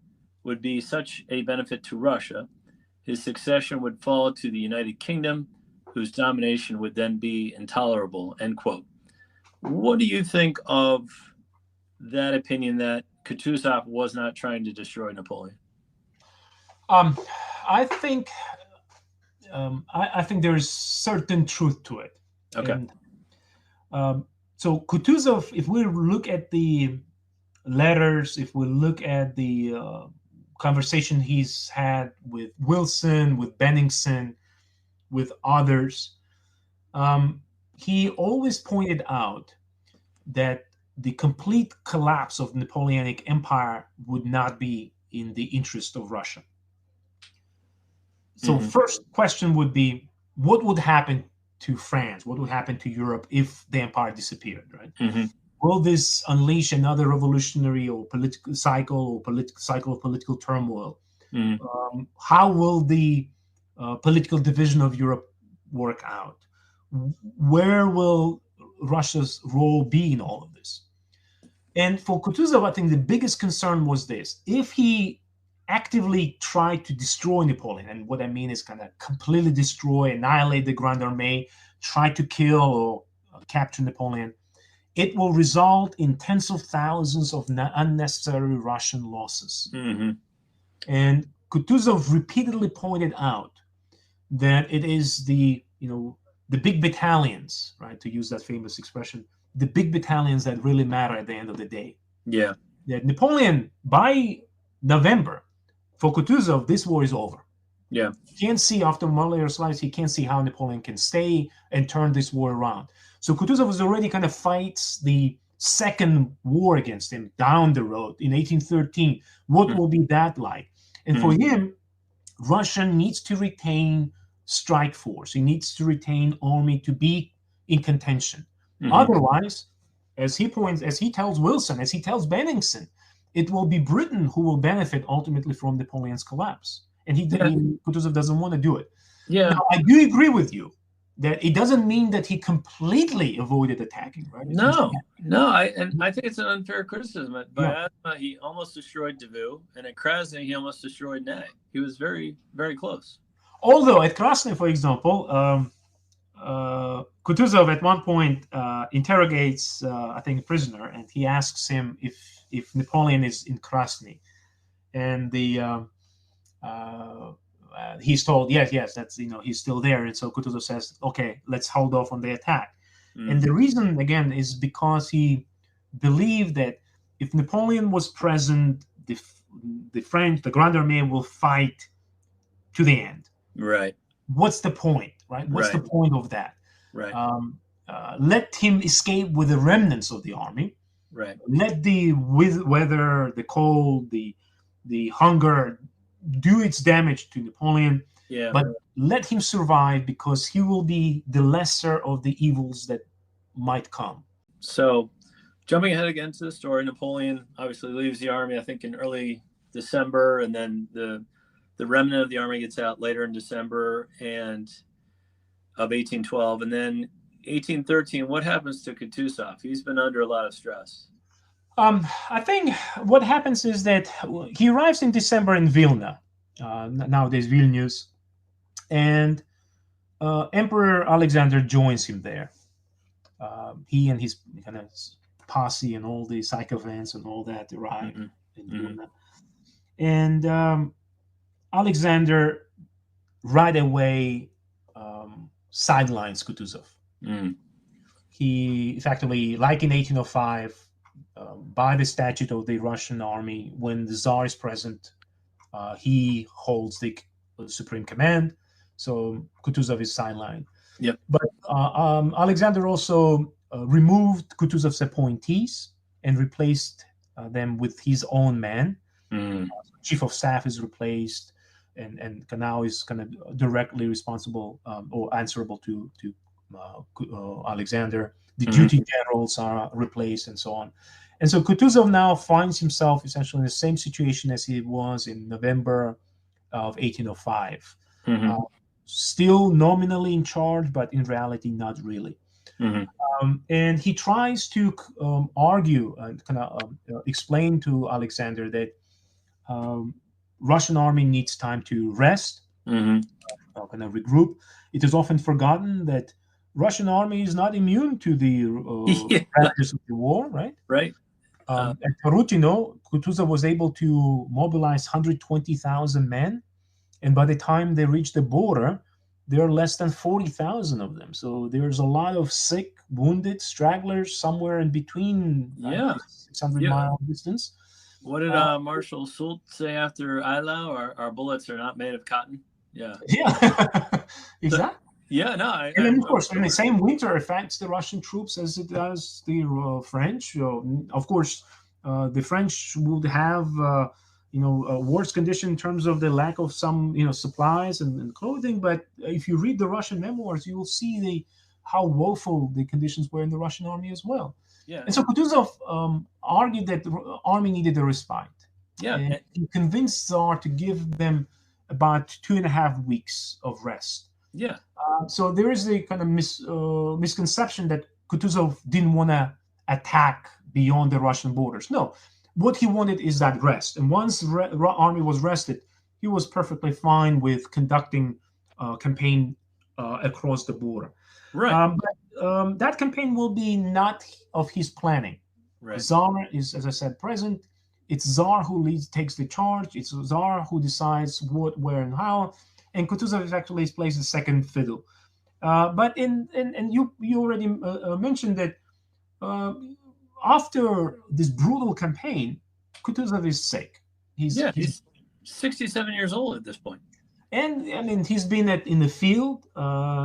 would be such a benefit to Russia. His succession would fall to the United Kingdom, whose domination would then be intolerable," end quote. What do you think of that opinion that Kutuzov was not trying to destroy Napoleon? I think there's certain truth to it. Okay. And, so Kutuzov, if we look at the letters, if we look at the conversation he's had with Wilson, with Benningsen, with others, he always pointed out that the complete collapse of the Napoleonic Empire would not be in the interest of Russia. So first question would be, what would happen to France? What would happen to Europe if the empire disappeared, right? Will this unleash another revolutionary or political cycle cycle of political turmoil? How will the political division of Europe work out? Where will Russia's role be in all of this? And for Kutuzov, I think the biggest concern was this: if he actively tried to destroy Napoleon, and what I mean is kind of completely destroy, annihilate the Grande Armée, try to kill or capture Napoleon, it will result in tens of thousands of unnecessary Russian losses. And Kutuzov repeatedly pointed out that it is the big battalions, right, to use that famous expression, the big battalions that really matter at the end of the day. Yeah. That Napoleon, by November, for Kutuzov, this war is over. Yeah. He can't see, after Maloyar's life, he can't see how Napoleon can stay and turn this war around. So Kutuzov was already kind of fights the second war against him down the road in 1813. What will be that like? And for him, Russia needs to retain strike force. He needs to retain army to be in contention. Otherwise, as he tells Wilson, as he tells Benningsen, it will be Britain who will benefit ultimately from Napoleon's collapse. And Kutuzov doesn't want to do it. Yeah. Now, I do agree with you that it doesn't mean that he completely avoided attacking, right? No. I think it's an unfair criticism. At Vyazma, he almost destroyed Davout, and at Krasny, he almost destroyed Ney. He was very, very close. Although at Krasny, for example, Kutuzov at one point interrogates, I think, a prisoner, and he asks him if Napoleon is in Krasny, and he's told yes, that's he's still there, and so Kutuzov says, okay, let's hold off on the attack. And the reason again is because he believed that if Napoleon was present, the French, the Grande Armée, will fight to the end. Right. What's the point, right? What's the point of that? Right. Let him escape with the remnants of the army. Right. Let the weather, the cold, the hunger do its damage to Napoleon. Yeah. But let him survive, because he will be the lesser of the evils that might come. So Jumping ahead again to the story, Napoleon obviously leaves the army, I think, in early December, and then the remnant of the army gets out later in December and of 1812. And then 1813, what happens to Kutuzov? He's been under a lot of stress. I think what happens is that he arrives in December in Vilna, nowadays Vilnius, and Emperor Alexander joins him there. He and his kind of posse and all the sycophants and all that arrive in Vilna. And Alexander right away sidelines Kutuzov. He effectively, like in 1805, by the statute of the Russian army, when the Tsar is present, he holds the supreme command. So Kutuzov is sidelined. Yep. But Alexander also removed Kutuzov's appointees and replaced them with his own men. Chief of staff is replaced, and now is kind of directly responsible or answerable to Alexander. The duty generals are replaced, and so on. And so Kutuzov now finds himself essentially in the same situation as he was in November of 1805. Still nominally in charge, but in reality, not really. And he tries to argue and kind of explain to Alexander that Russian army needs time to rest, kind of regroup. It is often forgotten that Russian army is not immune to the ravages of the war, right? Right. At Borodino, Kutuzov was able to mobilize 120,000 men, and by the time they reached the border, there are less than 40,000 of them. So there's a lot of sick, wounded, stragglers somewhere in between. 600-mile distance. What did Marshal Soult say after Eylau? Our bullets are not made of cotton. Yeah. Exactly. Yeah, no. And then, of course, the same winter affects the Russian troops as it does the French. Of course, the French would have, a worse condition in terms of the lack of some, supplies and clothing. But if you read the Russian memoirs, you will see how woeful the conditions were in the Russian army as well. Yeah. And so Kutuzov argued that the army needed a respite. Yeah. And he convinced Tsar to give them about 2.5 weeks of rest. Yeah. So there is a kind of misconception that Kutuzov didn't want to attack beyond the Russian borders. No, what he wanted is that rest. And once the army was rested, he was perfectly fine with conducting a campaign across the border. Right. But that campaign will be not of his planning. Right. Tsar is, as I said, present. It's Tsar who takes the charge. It's Tsar who decides what, where, and how. And Kutuzov actually plays the second fiddle. But you already mentioned that after this brutal campaign, Kutuzov is sick. He's 67 years old at this point. And I mean, he's been in the field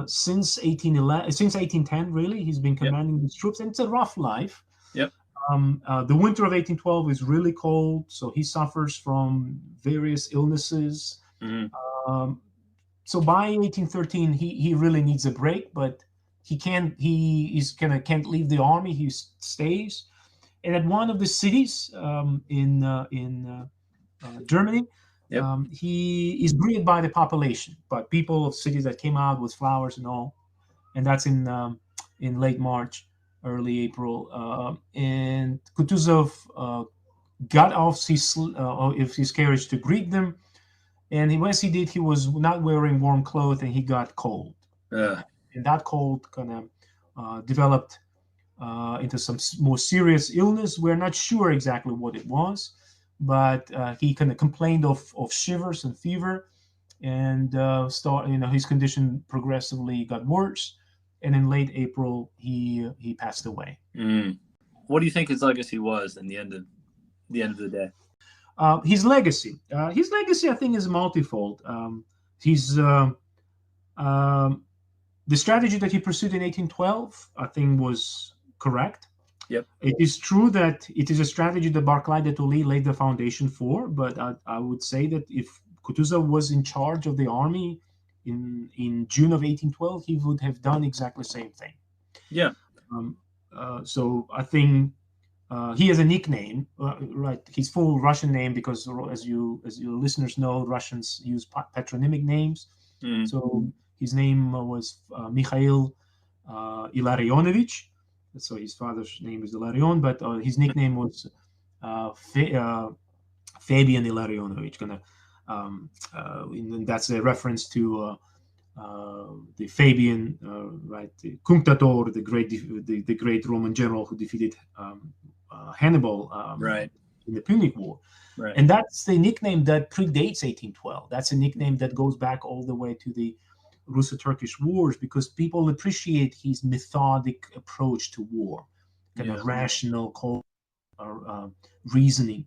since 1810. Really, he's been commanding these troops, and it's a rough life. Yep. The winter of 1812 is really cold, so he suffers from various illnesses. So by 1813, he really needs a break, but he can't leave the army. He stays, and at one of the cities in Germany. Yep. He is greeted by the population, but people of cities that came out with flowers and all, and that's in late March, early April. And Kutuzov got off his carriage to greet them, and once he did, he was not wearing warm clothes, and he got cold. And that cold kind of developed into some more serious illness. We're not sure exactly what it was. But he kind of complained of shivers and fever, and his condition progressively got worse. And in late April, he passed away. What do you think his legacy was in the end of the day? His legacy, I think, is multifold. The strategy that he pursued in 1812, I think, was correct. Yep. It is true that it is a strategy that Barclay de Tolly laid the foundation for, but I would say that if Kutuzov was in charge of the army in June of 1812, he would have done exactly the same thing. Yeah. So I think he has a nickname, right? His full Russian name, because as your listeners know, Russians use patronymic names. Mm. So his name was Mikhail Ilarionovich. So his father's name is Ilarion, but his nickname was Fabian Ilarionovich. And that's a reference to the Fabian, right, the Cunctator, the great Roman general who defeated Hannibal Right. in the Punic War. Right. And that's the nickname that predates 1812. That's a nickname that goes back all the way to the Russo-Turkish Wars, because people appreciate his methodic approach to war, kind of rational, cold reasoning.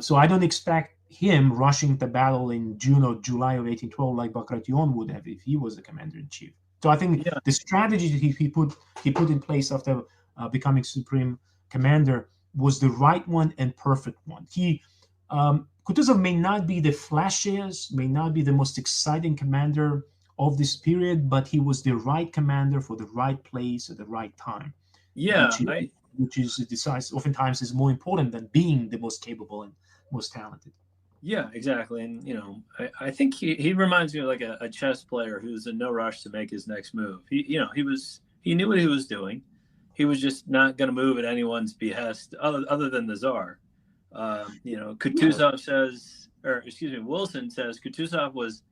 So I don't expect him rushing the battle in June or July of 1812 like Bagration would have if he was the commander-in-chief. So I think the strategy that he put in place after becoming supreme commander was the right one and perfect one. Kutuzov may not be the flashiest, may not be the most exciting commander of this period, but he was the right commander for the right place at the right time. Yeah, which is decisive. Oftentimes is more important than being the most capable and most talented. Yeah, exactly. And I think he reminds me of like a chess player who's in no rush to make his next move. He knew what he was doing. He was just not going to move at anyone's behest, other than the Tsar. Kutuzov says, Wilson says Kutuzov was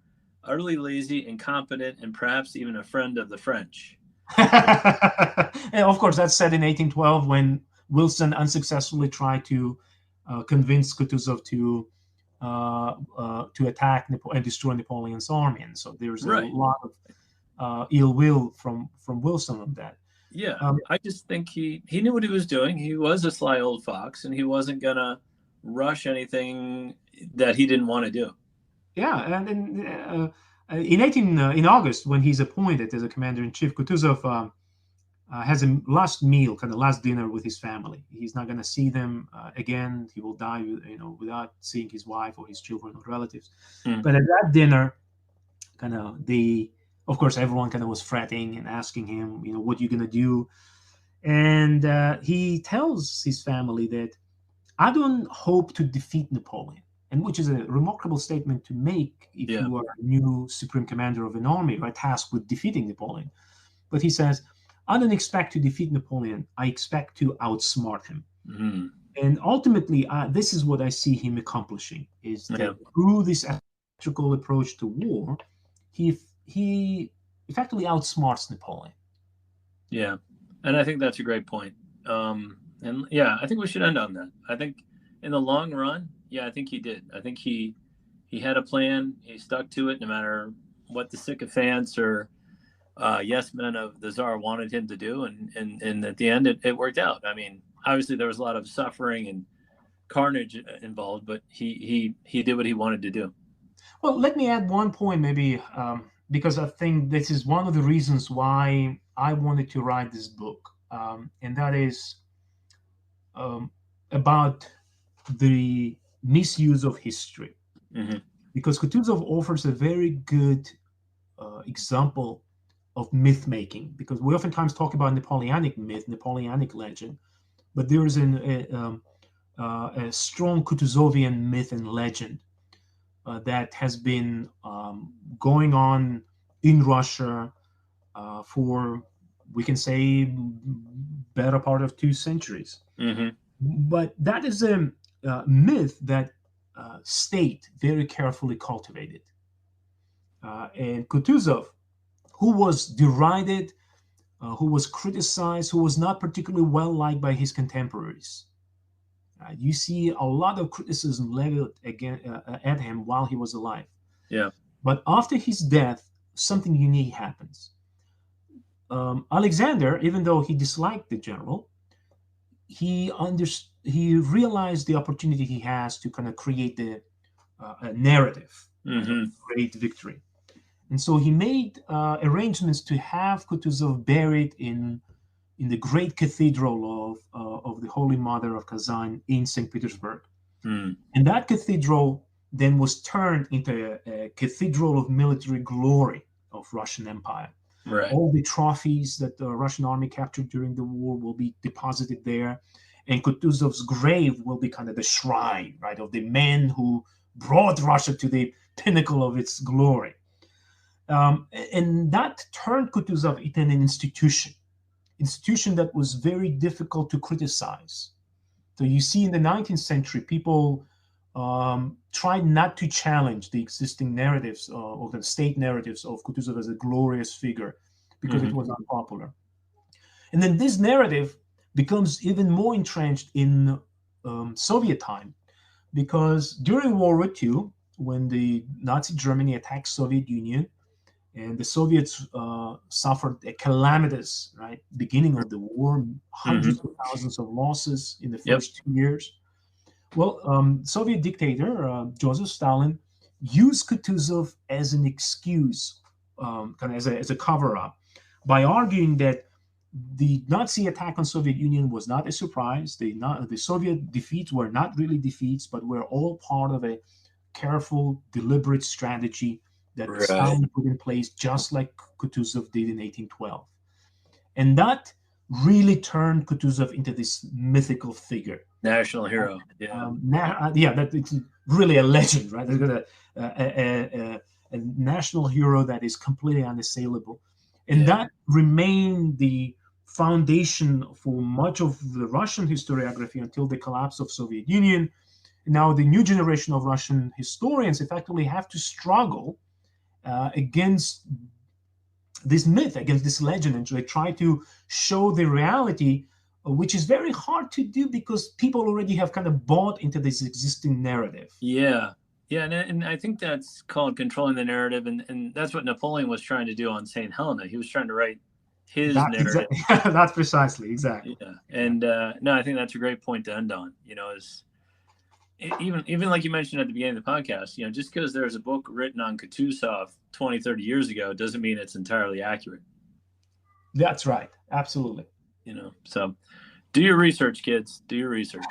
utterly lazy, incompetent, and perhaps even a friend of the French. And of course, that's said in 1812 when Wilson unsuccessfully tried to convince Kutuzov to attack and destroy Napoleon's army, and so there's a lot of ill will from Wilson on that. Yeah, I just think he knew what he was doing. He was a sly old fox, and he wasn't gonna rush anything that he didn't want to do. Yeah, and in August, when he's appointed as a commander-in-chief, Kutuzov has a last meal, kind of last dinner with his family. He's not going to see them again. He will die, without seeing his wife or his children or relatives. But at that dinner, of course, everyone kind of was fretting and asking him, what are you going to do? And he tells his family that I don't hope to defeat Napoleon, and which is a remarkable statement to make if you are a new supreme commander of an army, right, tasked with defeating Napoleon. But he says, I don't expect to defeat Napoleon. I expect to outsmart him. Mm-hmm. And ultimately, this is what I see him accomplishing, is that through this tactical approach to war, he effectively outsmarts Napoleon. Yeah, and I think that's a great point. I think we should end on that. I think in the long run, I think he did. I think he had a plan. He stuck to it no matter what the sycophants or yes men of the Tsar wanted him to do. And at the end, it worked out. I mean, obviously there was a lot of suffering and carnage involved, but he did what he wanted to do. Well, let me add one point maybe, because I think this is one of the reasons why I wanted to write this book. And that is about the misuse of history. Mm-hmm. Because Kutuzov offers a very good example of myth making, because we oftentimes talk about Napoleonic myth, Napoleonic legend, but there is a strong Kutuzovian myth and legend that has been going on in Russia for, we can say, better part of 2 centuries. Mm-hmm. But that is a myth that state very carefully cultivated. And Kutuzov, who was derided, who was criticized, who was not particularly well liked by his contemporaries. You see a lot of criticism leveled at him while he was alive. Yeah. But after his death, something unique happens. Alexander, even though he disliked the general, he realized the opportunity he has to kind of create a narrative of great victory. And so he made arrangements to have Kutuzov buried in the great cathedral of the Holy Mother of Kazan in St. Petersburg. And that cathedral then was turned into a cathedral of military glory of Russian Empire. Right. All the trophies that the Russian army captured during the war will be deposited there. and Kutuzov's grave will be kind of the shrine, right, of the man who brought Russia to the pinnacle of its glory. And that turned Kutuzov into an institution that was very difficult to criticize. So you see, in the 19th century, people tried not to challenge the existing narratives or the state narratives of Kutuzov as a glorious figure because it was unpopular. And then this narrative becomes even more entrenched in Soviet time, because during World War II, when the Nazi Germany attacked Soviet Union, and the Soviets suffered a calamitous, beginning of the war, hundreds of thousands of losses in the first 2 years. Well, Soviet dictator Joseph Stalin used Kutuzov as an excuse, kind of as a cover-up, by arguing that the Nazi attack on Soviet Union was not a surprise. The Soviet defeats were not really defeats, but were all part of a careful, deliberate strategy that Stalin put in place, just like Kutuzov did in 1812. And that really turned Kutuzov into this mythical figure. National hero. It's really a legend, right? A national hero that is completely unassailable. And that remained the foundation for much of the Russian historiography until the collapse of Soviet Union. Now the new generation of Russian historians effectively have to struggle against this myth, against this legend, and they try to show the reality, which is very hard to do because people already have kind of bought into this existing narrative. Yeah, and I think that's called controlling the narrative, and that's what Napoleon was trying to do on St. Helena. He was trying to write his narrative. That's precisely, exactly. Yeah, and no, I think that's a great point to end on. Is even like you mentioned at the beginning of the podcast, just because there's a book written on Kutuzov 20, 30 years ago doesn't mean it's entirely accurate. That's right. Absolutely. So do your research, kids. Do your research.